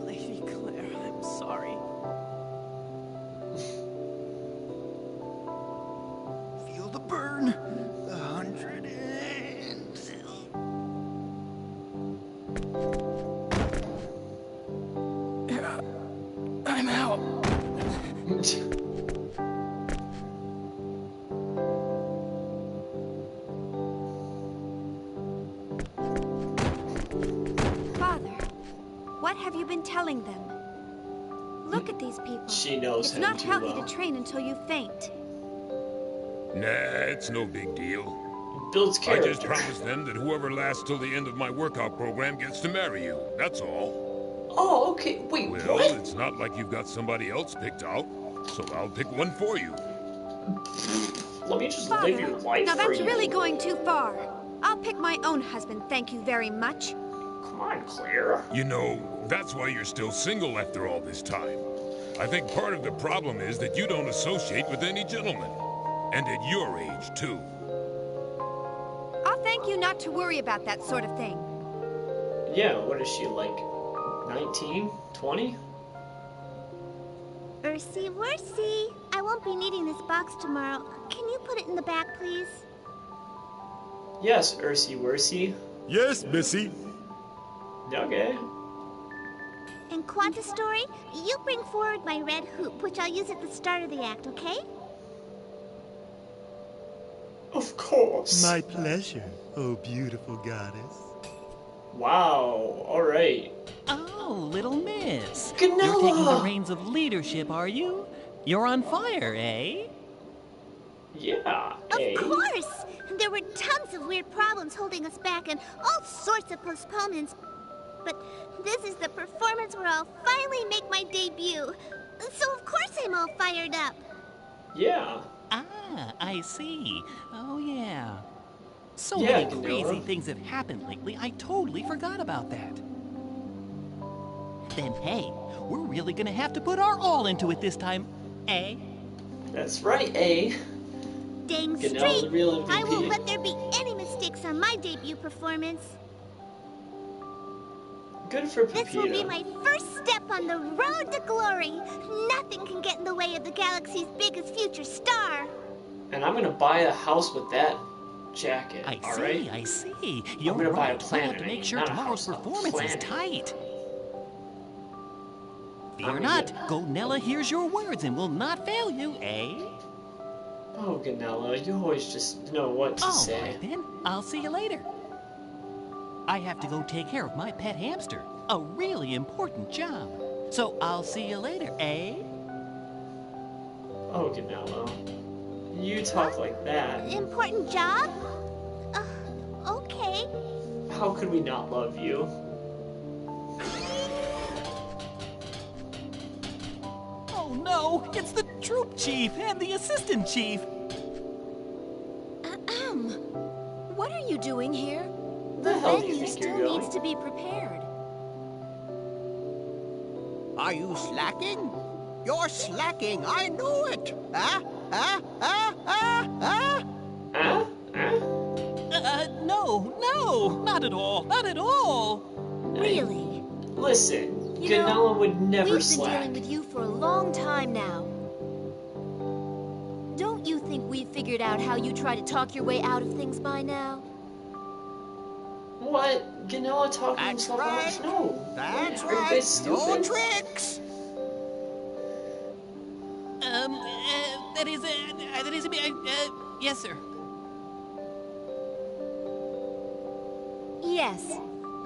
Lady Claire, I'm sorry. Feel the burn. 100 and... Yeah, I'm out. What have you been telling them? Look at these people. She knows It's him not too healthy well. to train until you faint. Nah, it's no big deal. Builds I character. just promised them that whoever lasts till the end of my workout program gets to marry you. That's all. Oh, okay. Wait, Well, what? it's not like you've got somebody else picked out, so I'll pick one for you. Let me just Father, live your life now for that's you. really going too far. I'll pick my own husband, thank you very much. Come on, Claire. You know, that's why you're still single after all this time. I think part of the problem is that you don't associate with any gentlemen. And at your age, too. I'll thank you not to worry about that sort of thing. Yeah, what is she, like 19? 20? Ursi, Wursy, I won't be needing this box tomorrow. Can you put it in the back, please? Yes, Ursi Wursy. Yes, Missy. Okay. And Quanta Story, you bring forward my red hoop, which I'll use at the start of the act, okay? Of course. My pleasure, oh beautiful goddess. Wow, alright. Oh, little miss. Ganella! You're taking the reins of leadership, are you? You're on fire, eh? Yeah, Of course! There were tons of weird problems holding us back and all sorts of postponements. But this is the performance where I'll finally make my debut. So of course I'm all fired up. Yeah. Ah, I see. Oh, yeah. So Yeah, many crazy Ganella. things have happened lately, I totally forgot about that. Then, hey, we're really gonna have to put our all into it this time, eh? That's right, eh? Dang Ganella, straight! the real MVP. I won't let there be any mistakes on my debut performance. Good for This will be Pepita. my first step on the road to glory. Nothing can get in the way of the galaxy's biggest future star. And I'm gonna buy a house with that jacket, I alright? see, I see. You're gonna buy a right. We'll planet, have to make sure not a tomorrow's house, a performance is planet. tight. Fear I'm not. gonna- Gonella hears your words and will not fail you, eh? Oh, Ganella, you always just know what to All say. right, then. I'll see you later. I have to go take care of my pet hamster. A really important job. So I'll see you later, eh? Oh, Ganella. You talk like that. Important job? Okay. How could we not love you? Oh no, it's the troop chief and the assistant chief. What are you doing here? Where The the hell do you venue think you're still going? needs to be prepared. Are you slacking? You're slacking, I know it! Ah, ah, ah, ah, ah! Huh? No, not at all, not at all. Really? Listen, You know, Ganella would never we've been slack. dealing with you for a long time now. Don't you think we've figured out how you try to talk your way out of things by now? What? Ganella talking That's himself right. out? No. That's Are you right. guys No stupid? tricks. Yes, sir. Yes,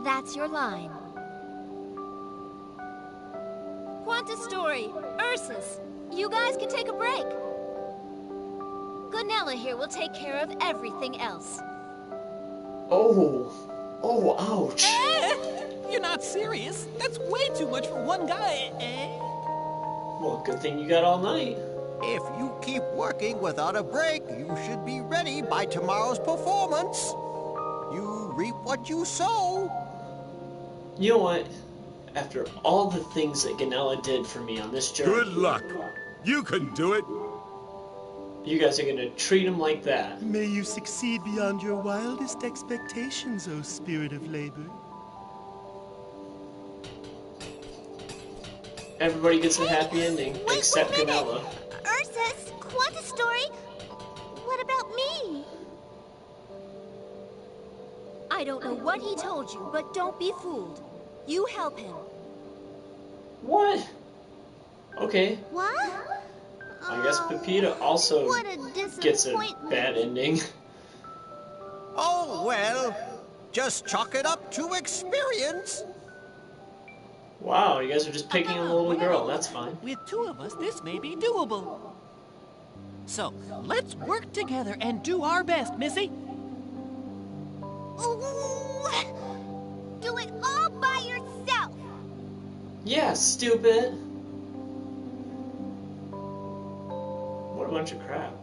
that's your line. Quanta Story, Ursus, you guys can take a break. Gunella here will take care of everything else. Oh. Oh, ouch. You're not serious? That's way too much for one guy, Well, good thing you got all night. If you keep working without a break, you should be ready by tomorrow's performance. You reap what you sow. You know what? After all the things that Ganella did for me on this journey... Good luck. You can do it. You guys are gonna treat him like that. May you succeed beyond your wildest expectations, O spirit of labor. Everybody gets a happy ending, except Ganella. Ursus, Quanta Story, what about me? I don't know what he told you, but don't be fooled. You help him. What? Okay. What? I guess Pepita also What a gets a disappointment. bad ending. Oh, well, just chalk it up to experience. Wow, you guys are just picking on the little girl. That's fine. With two of us, this may be doable. So, let's work together and do our best, Missy. Ooh, do it all by yourself. Yeah, stupid. What a bunch of crap.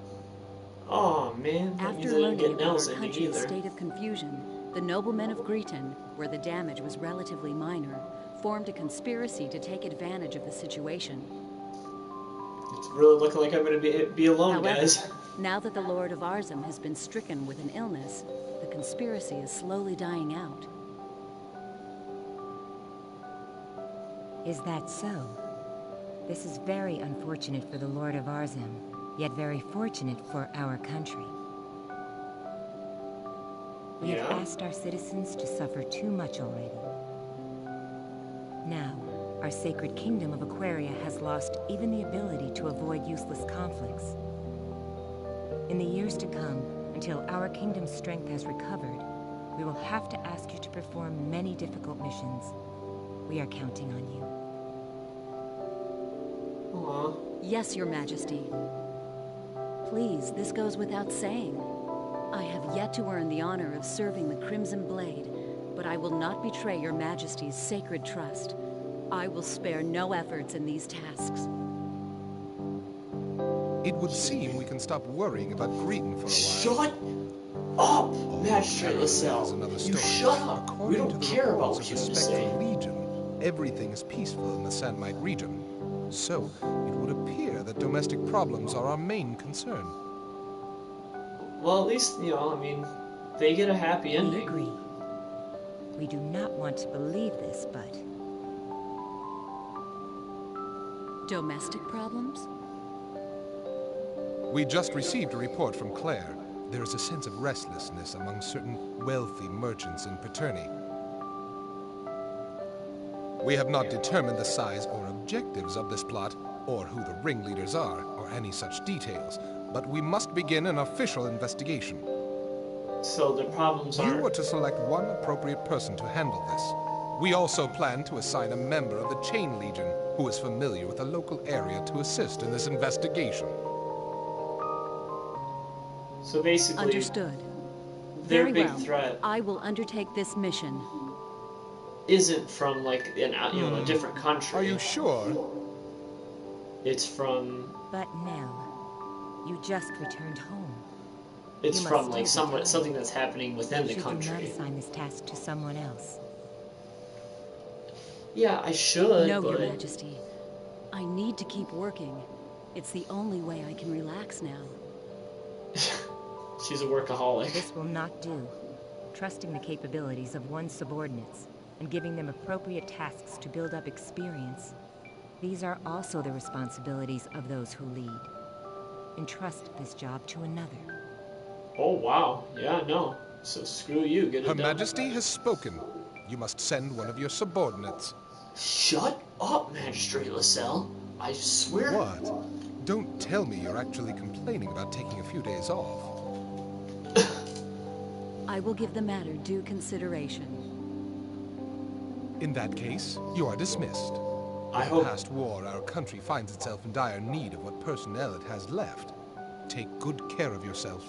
Oh man, that means After I didn't learning get about Nell's our ending country's either. state of confusion, the noblemen of Greeton, where the damage was relatively minor, formed a conspiracy to take advantage of the situation. It's really looking like I'm gonna be alone, However, guys. now that the Lord of Arzum has been stricken with an illness, the conspiracy is slowly dying out. Is that so? This is very unfortunate for the Lord of Arzum, yet very fortunate for our country. We have asked our citizens to suffer too much already. Now, our sacred kingdom of Aquaria has lost even the ability to avoid useless conflicts. In the years to come, until our kingdom's strength has recovered, we will have to ask you to perform many difficult missions. We are counting on you. Aww. Yes, Your Majesty. Please, this goes without saying. I have yet to earn the honor of serving the Crimson Blade, but I will not betray Your Majesty's sacred trust. I will spare no efforts in these tasks. It would seem we can stop worrying about Greeton for a while. Shut up, Magistrate LaSalle. You shut up. We don't care about what you have to say. Legion, everything is peaceful in the Sandmite region. So, it would appear that domestic problems are our main concern. Well, at least, you know, I mean, they get a happy ending. We agree. We do not want to believe this, but... Domestic problems? We just received a report from Claire. There is a sense of restlessness among certain wealthy merchants in Paterni. We have not determined the size or objectives of this plot, or who the ringleaders are, or any such details, but we must begin an official investigation. So the problems are... You are to select one appropriate person to handle this. We also plan to assign a member of the Chain Legion who is familiar with the local area to assist in this investigation. So basically... Understood. Their Very big well. threat I will undertake this mission. isn't from, like, a different country. Are you sure? It's from... But Nell, you just returned home. It's You from must like still be something that's happening within the Should you not country. assign this task to someone else? Yeah, I should, No, but... Your Majesty. I need to keep working. It's the only way I can relax now. She's a workaholic. This will not do. Trusting the capabilities of one's subordinates and giving them appropriate tasks to build up experience. These are also the responsibilities of those who lead. Entrust this job to another. Oh, wow. Yeah, no. So screw you, get it Her done. Majesty has spoken. You must send one of your subordinates. Shut up, Magistrate Lascelles. I swear... What? Don't tell me you're actually complaining about taking a few days off. I will give the matter due consideration. In that case, you are dismissed. I In hope... the past war, our country finds itself in dire need of what personnel it has left. Take good care of yourself.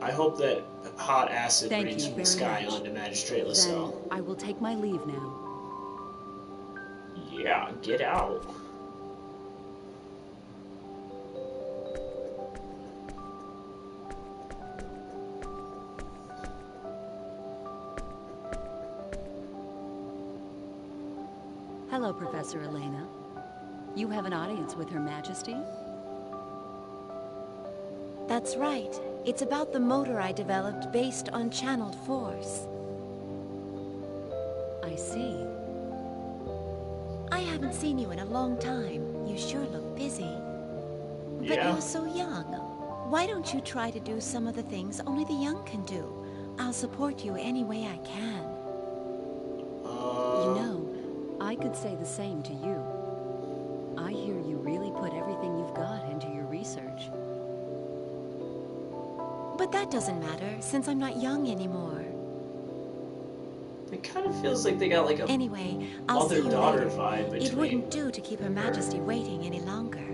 I hope that hot acid Thank rains you from the very sky much. onto Magistrate Then Lascelles. I will take my leave now. Yeah, get out. Hello, Professor Elena. You have an audience with Her Majesty? That's right. It's about the motor I developed based on channeled force. I see. I haven't seen you in a long time. You sure look busy. But Yeah. you're so young. Why don't you try to do some of the things only the young can do? I'll support you any way I can. You know, I could say the same to you. I hear you really put everything you've got into your research. But that doesn't matter, since I'm not young anymore. It kind of feels like they got like a Anyway, I'll see you mother-daughter later. vibe between... It wouldn't do to keep Her Majesty waiting any longer.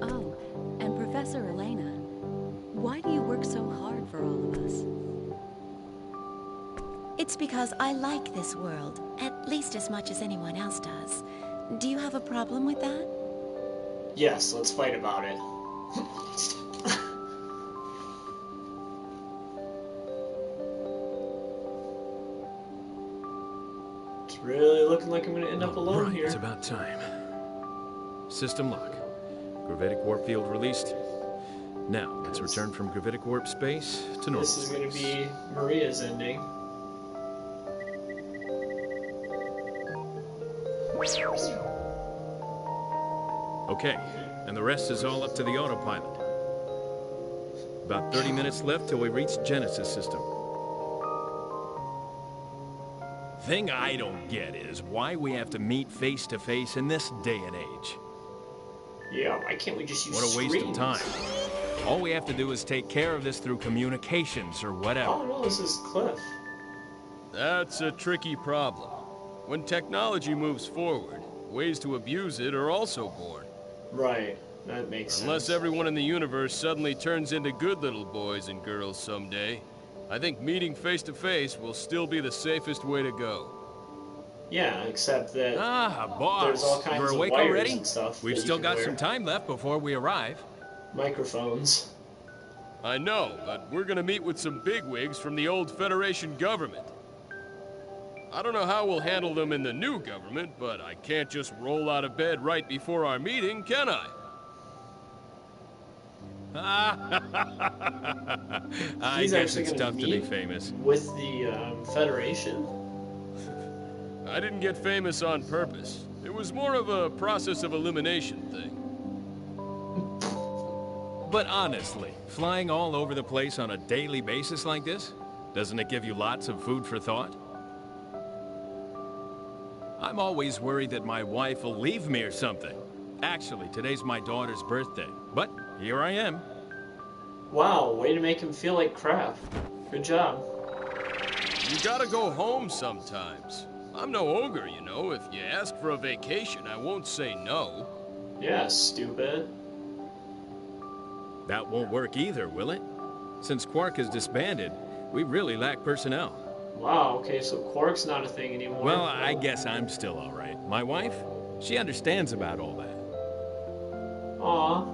Oh, and Professor Elena, why do you work so hard for all of us? It's because I like this world, at least as much as anyone else does. Do you have a problem with that? Yes, let's fight about it. It's really looking like I'm going to end up alone Right, here. it's about time. System lock. Gravitic warp field released. Now, let's return from gravitic warp space to normal This is going to be Maria's ending. Okay, and the rest is all up to the autopilot. About 30 minutes left till we reach Genesis system. Thing I don't get is why we have to meet face to face in this day and age. Yeah, why can't we just use What a waste of screens? time. All we have to do is take care of this through communications or whatever. Oh no, this is Cliff. That's a tricky problem. When technology moves forward, ways to abuse it are also born. Right, that makes Unless sense. everyone in the universe suddenly turns into good little boys and girls someday, I think meeting face to face will still be the safest way to go. Yeah, except that boss, there's all kinds you're of awake wires already? and stuff. We've that you still can got wear. some time left before we arrive. Microphones. I know, but we're gonna meet with some bigwigs from the old Federation government. I don't know how we'll handle them in the new government, but I can't just roll out of bed right before our meeting, can I? I He's guess actually it's gonna tough to be meet famous. with the Federation. I didn't get famous on purpose. It was more of a process of elimination thing. But honestly, flying all over the place on a daily basis like this, doesn't it give you lots of food for thought? I'm always worried that my wife will leave me or something. Actually, today's my daughter's birthday, but here I am. Wow, way to make him feel like crap. Good job. You gotta go home sometimes. I'm no ogre, you know. If you ask for a vacation, I won't say no. Yeah, stupid. That won't work either, will it? Since Quark is disbanded, we really lack personnel. Wow, okay, so Quark's not a thing anymore. Well, I guess I'm still all right. My wife? She understands about all that. Aw.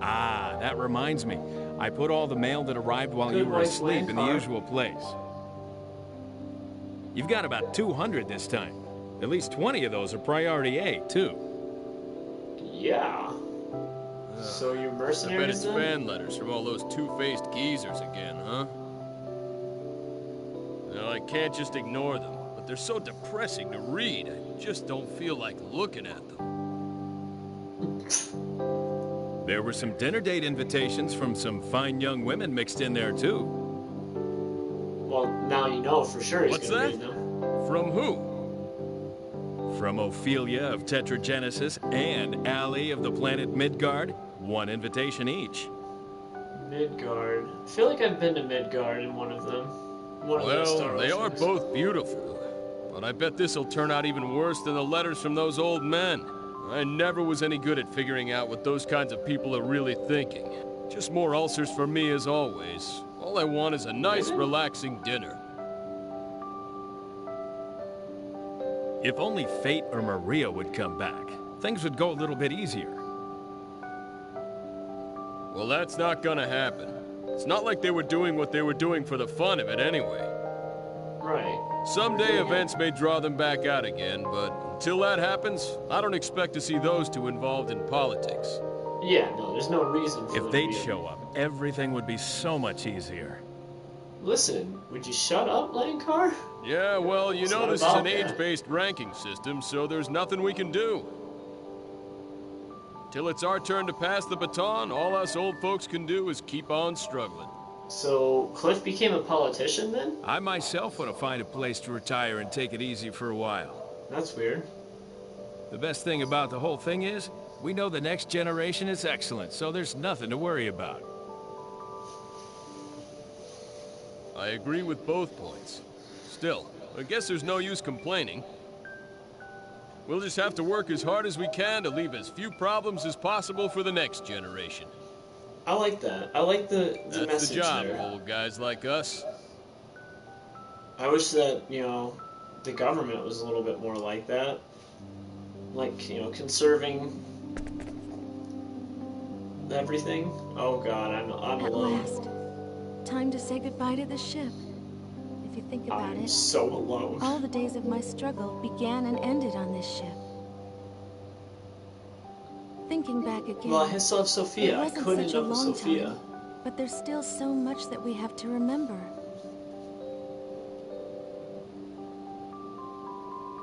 Ah, that reminds me. I put all the mail that arrived while Good you were wife, asleep in the Lankar. usual place. You've got about 200 this time. At least 20 of those are priority A, too. Yeah. So you I bet mercenaries it's then? fan letters from all those two-faced geezers again, huh? No, I can't just ignore them, but they're so depressing to read. I just don't feel like looking at them. There were some dinner date invitations from some fine young women mixed in there, too. Well, now you know for sure he's What's gonna that? read them. From who? From Ophelia of Tetragenesis and Allie of the planet Midgard, one invitation each. Midgard. I feel like I've been to Midgard in one of them. One of those Star Well, they are Oceans. both beautiful, but I bet this'll turn out even worse than the letters from those old men. I never was any good at figuring out what those kinds of people are really thinking. Just more ulcers for me as always. All I want is a nice, relaxing dinner. If only Fate or Maria would come back, things would go a little bit easier. Well, that's not gonna happen. It's not like they were doing what they were doing for the fun of it anyway. Right. Someday events may draw them back out again, but until that happens, I don't expect to see those two involved in politics. Yeah, no, there's no reason for If them they'd to be- show up, everything would be so much easier. Listen, would you shut up, Lankar? Yeah, well, you It's know not this is about an that. age-based ranking system, so there's nothing we can do. Till it's our turn to pass the baton, all us old folks can do is keep on struggling. So, Cliff became a politician then? I myself want to find a place to retire and take it easy for a while. That's weird. The best thing about the whole thing is, we know the next generation is excellent, so there's nothing to worry about. I agree with both points. Still, I guess there's no use complaining. We'll just have to work as hard as we can to leave as few problems as possible for the next generation. I like that. I like the That's message the job there. of old guys like us. I wish that, the government was a little bit more like that. Like, conserving everything. Oh god, I'm At alone. last. Time to say goodbye to the ship. If you think about I'm it, so alone. all the days of my struggle began and ended on this ship. Thinking back again. Well, I still have Sophia. It I wasn't could such end a up with long Sophia. time, but there's still so much that we have to remember.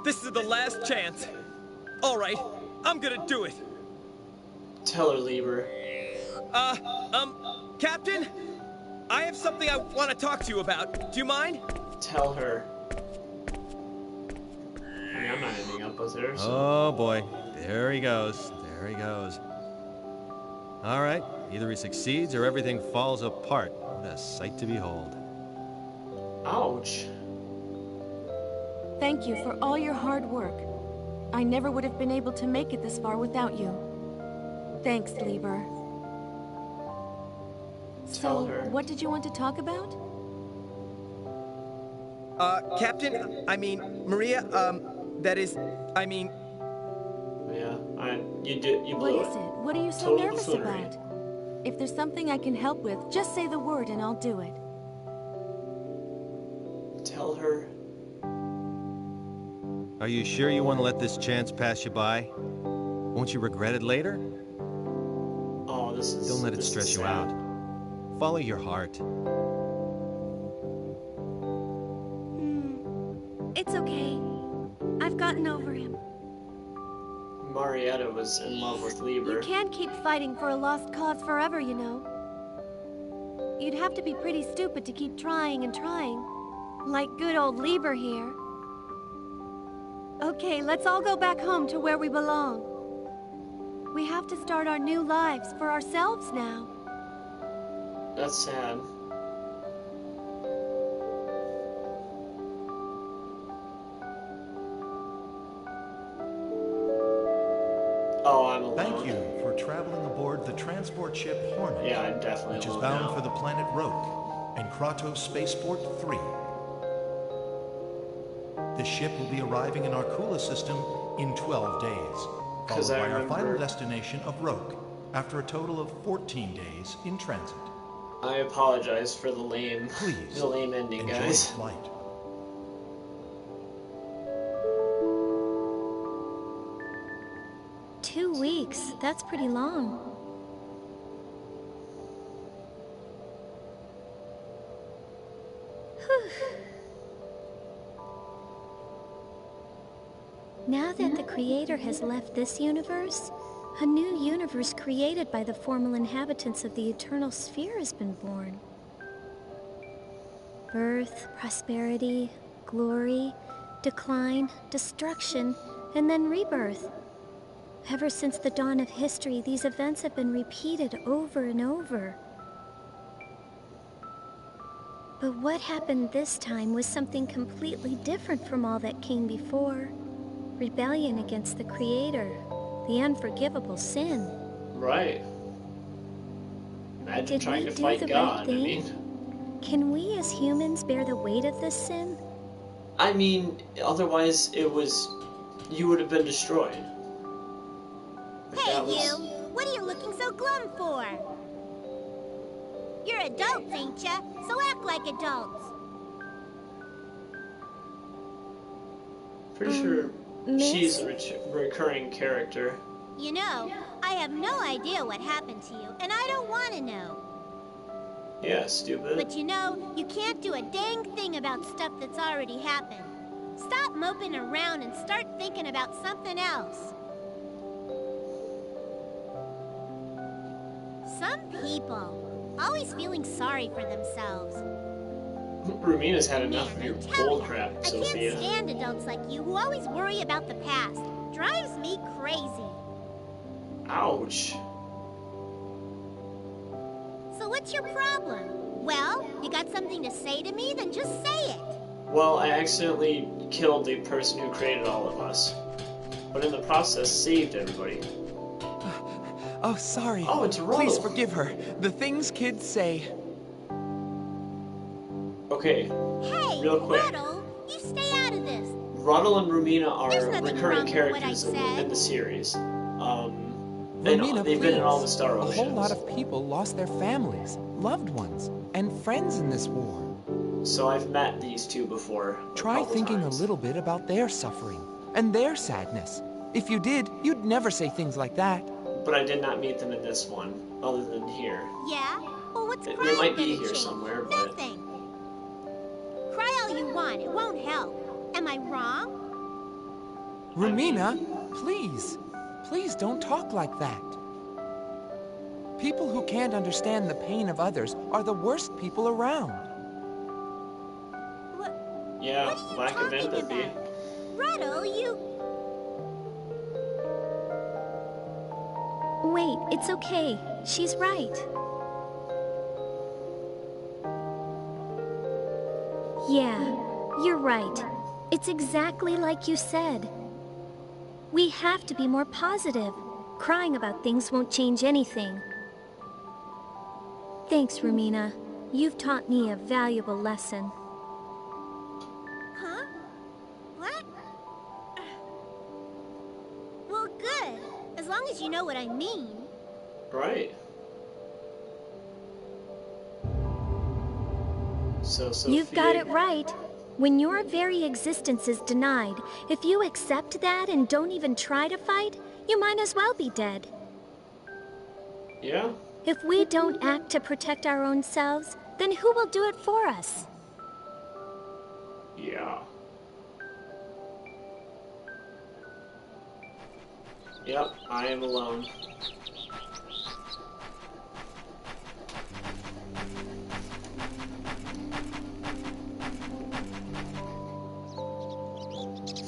This is the last chance. All right, I'm gonna do it. Tell her, Lieber. Captain? I have something I want to talk to you about. Do you mind? Tell her. I mean, I'm not ending up with her, so... Oh boy, there he goes. There he goes. All right, either he succeeds or everything falls apart. What a sight to behold. Ouch. Thank you for all your hard work. I never would have been able to make it this far without you. Thanks, Lieber. Tell So, her. what did you want to talk about? Captain, I mean, Maria, that is, I mean... Yeah, you What blew is it? What are you so Total nervous buffoonery. about? If there's something I can help with, just say the word and I'll do it. Tell her. Are you sure you want to let this chance pass you by? Won't you regret it later? Oh, this is... Don't let it this is stress you sad. out. Follow your heart. It's okay. I've gotten over him. Marietta was in love with Lieber. You can't keep fighting for a lost cause forever, you know. You'd have to be pretty stupid to keep trying and trying. Like good old Lieber here. Okay, let's all go back home to where we belong. We have to start our new lives for ourselves now. That's sad. Oh, I'm alone. Thank you for traveling aboard the transport ship Hornet. Yeah, I'm definitely which is alone bound now. for the planet Rogue and Kratos Spaceport 3. This ship will be arriving in our Kula system in 12 days, followed by our final destination of Roke, after a total of 14 days in transit. I apologize for the lame ending, enjoy guys. the flight. Two weeks, that's pretty long. Now that the Creator has left this universe, a new universe created by the formal inhabitants of the Eternal Sphere has been born. Birth, prosperity, glory, decline, destruction, and then rebirth. Ever since the dawn of history, these events have been repeated over and over. But what happened this time was something completely different from all that came before. Rebellion against the Creator, the unforgivable sin. Right. Imagine trying to fight God, I mean. Can we as humans bear the weight of this sin? I mean, otherwise you would have been destroyed. Hey, you! What are you looking so glum for? You're adults, ain't ya? So act like adults. Pretty sure she's a recurring character. You know, I have no idea what happened to you, and I don't want to know. Yeah, stupid. But you know, you can't do a dang thing about stuff that's already happened. Stop moping around and start thinking about something else. Some people, always feeling sorry for themselves. Rumina's had enough of your bull crap, Sophia. I can't stand adults like you who always worry about the past. Drives me crazy. Ouch. So what's your problem? Well, you got something to say to me? Then just say it. Well, I accidentally killed the person who created all of us. But in the process, saved everybody. Oh, sorry. Oh, it's Ruddle. Please forgive her. The things kids say. Okay, hey, real quick. Ruddle, you stay out of this. Ruddle and Rumina are recurring wrong with characters what I in the series. Rumina, they've been in all the Star A Oceans. whole lot of people lost their families, loved ones, and friends in this war. So I've met these two before. Try thinking a little bit about their suffering and their sadness. If you did, you'd never say things like that. But I did not meet them in this one, other than here. Yeah? Well, what's They crying might be gonna here change? somewhere, but... Nothing. Cry all you want, it won't help. Am I wrong? Rumina, please. Please don't talk like that. People who can't understand the pain of others are the worst people around. Yeah, lack of empathy. Ruddle, you... Wait, it's okay. She's right. Yeah, you're right. It's exactly like you said. We have to be more positive. Crying about things won't change anything. Thanks, Rumina. You've taught me a valuable lesson. Huh? What? Well, good. As long as you know what I mean. Right. So, Sophia... You've got it right. When your very existence is denied, if you accept that and don't even try to fight, you might as well be dead. Yeah? If we don't act to protect our own selves, then who will do it for us? Yeah. Yep, I am alone.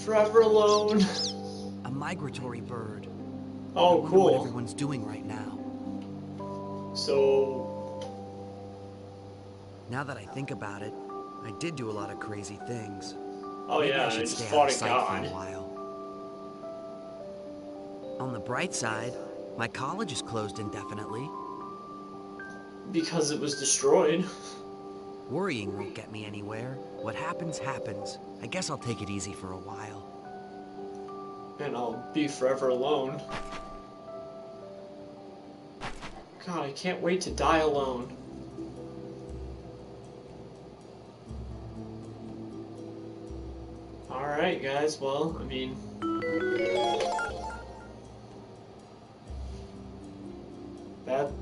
Forever alone. A migratory bird. Oh, I wonder cool. what everyone's doing right now. So... Now that I think about it, I did do a lot of crazy things. Oh Maybe yeah, I should I just stay out fought of a sight god. for a while. On the bright side, my college is closed indefinitely. Because it was destroyed. Worrying won't get me anywhere. What happens, happens. I guess I'll take it easy for a while. and I'll be forever alone. God, I can't wait to die alone. Alright guys, well, I mean...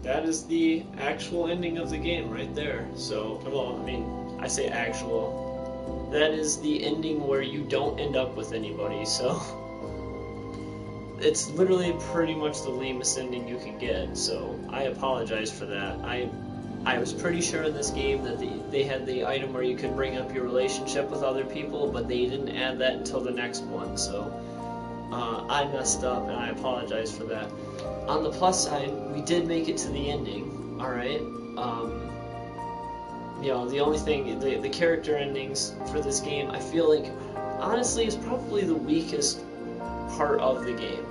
That is the actual ending of the game right there. So, well, I mean, I say actual. That is the ending where you don't end up with anybody, so... It's literally pretty much the lamest ending you can get, so I apologize for that. I was pretty sure in this game that they had the item where you could bring up your relationship with other people, but they didn't add that until the next one, so I messed up and I apologize for that. On the plus side, we did make it to the ending, alright? You know, the only thing, the character endings for this game, I feel like, honestly, is probably the weakest part of the game.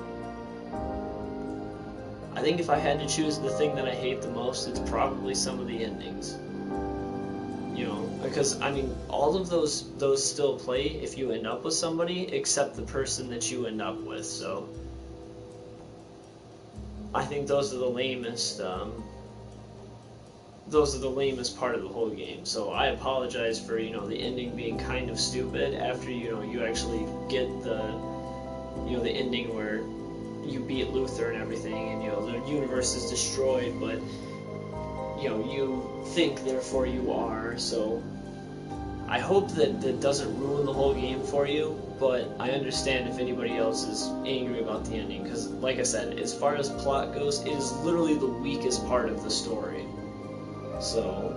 I think if I had to choose the thing that I hate the most, it's probably some of the endings. You know, because, I mean, all of those still play if you end up with somebody, except the person that you end up with, so... I think those are the lamest, part of the whole game, so I apologize for, you know, the ending being kind of stupid after, you know, you actually get the, you know, the ending where you beat Luther and everything, and, you know, the universe is destroyed, but, you know, you think, therefore you are, so I hope that that doesn't ruin the whole game for you, but I understand if anybody else is angry about the ending, because, like I said, as far as plot goes, it is literally the weakest part of the story. So,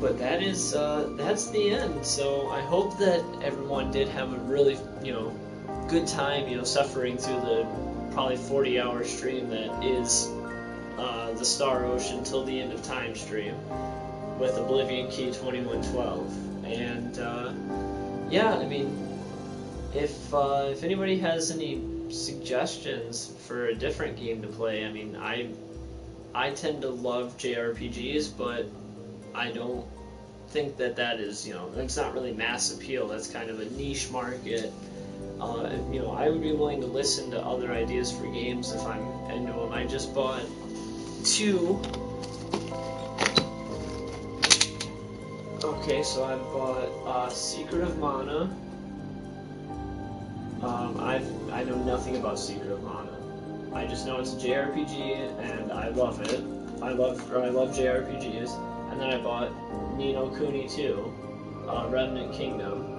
but that is, that's the end, so I hope that everyone did have a really, you know, good time, you know, suffering through the probably 40-hour stream that is the Star Ocean Till the End of Time stream with oblivionkey2112, and yeah, I mean, if anybody has any suggestions for a different game to play, I mean, I tend to love JRPGs, but I don't think that is, you know, it's not really mass appeal. That's kind of a niche market. You know, I would be willing to listen to other ideas for games if I'm into them. I just bought 2. Okay, so I bought Secret of Mana. I know nothing about Secret of Mana. I just know it's a JRPG and I love it. I love JRPGs. And then I bought Ni no Kuni 2, Remnant Kingdom.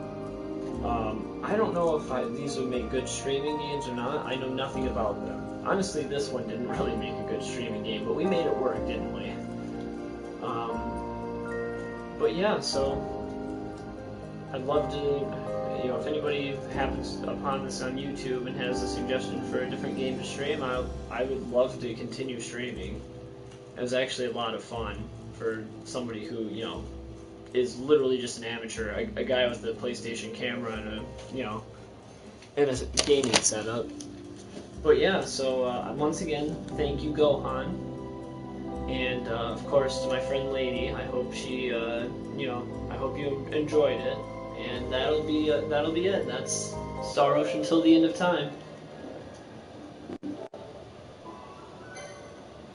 I don't know if these would make good streaming games or not. I know nothing about them. Honestly, this one didn't really make a good streaming game, but we made it work, didn't we? But yeah, so I'd love to, you know, if anybody happens upon this on YouTube and has a suggestion for a different game to stream, I would love to continue streaming. It was actually a lot of fun for somebody who, you know, is literally just an amateur, a guy with a PlayStation camera and a, you know, and a gaming setup. But yeah, so once again, thank you, Gohan. And, of course, to my friend Lady, I hope she, you know, I hope you enjoyed it. And that'll be it. That's Star Ocean Till the End of Time.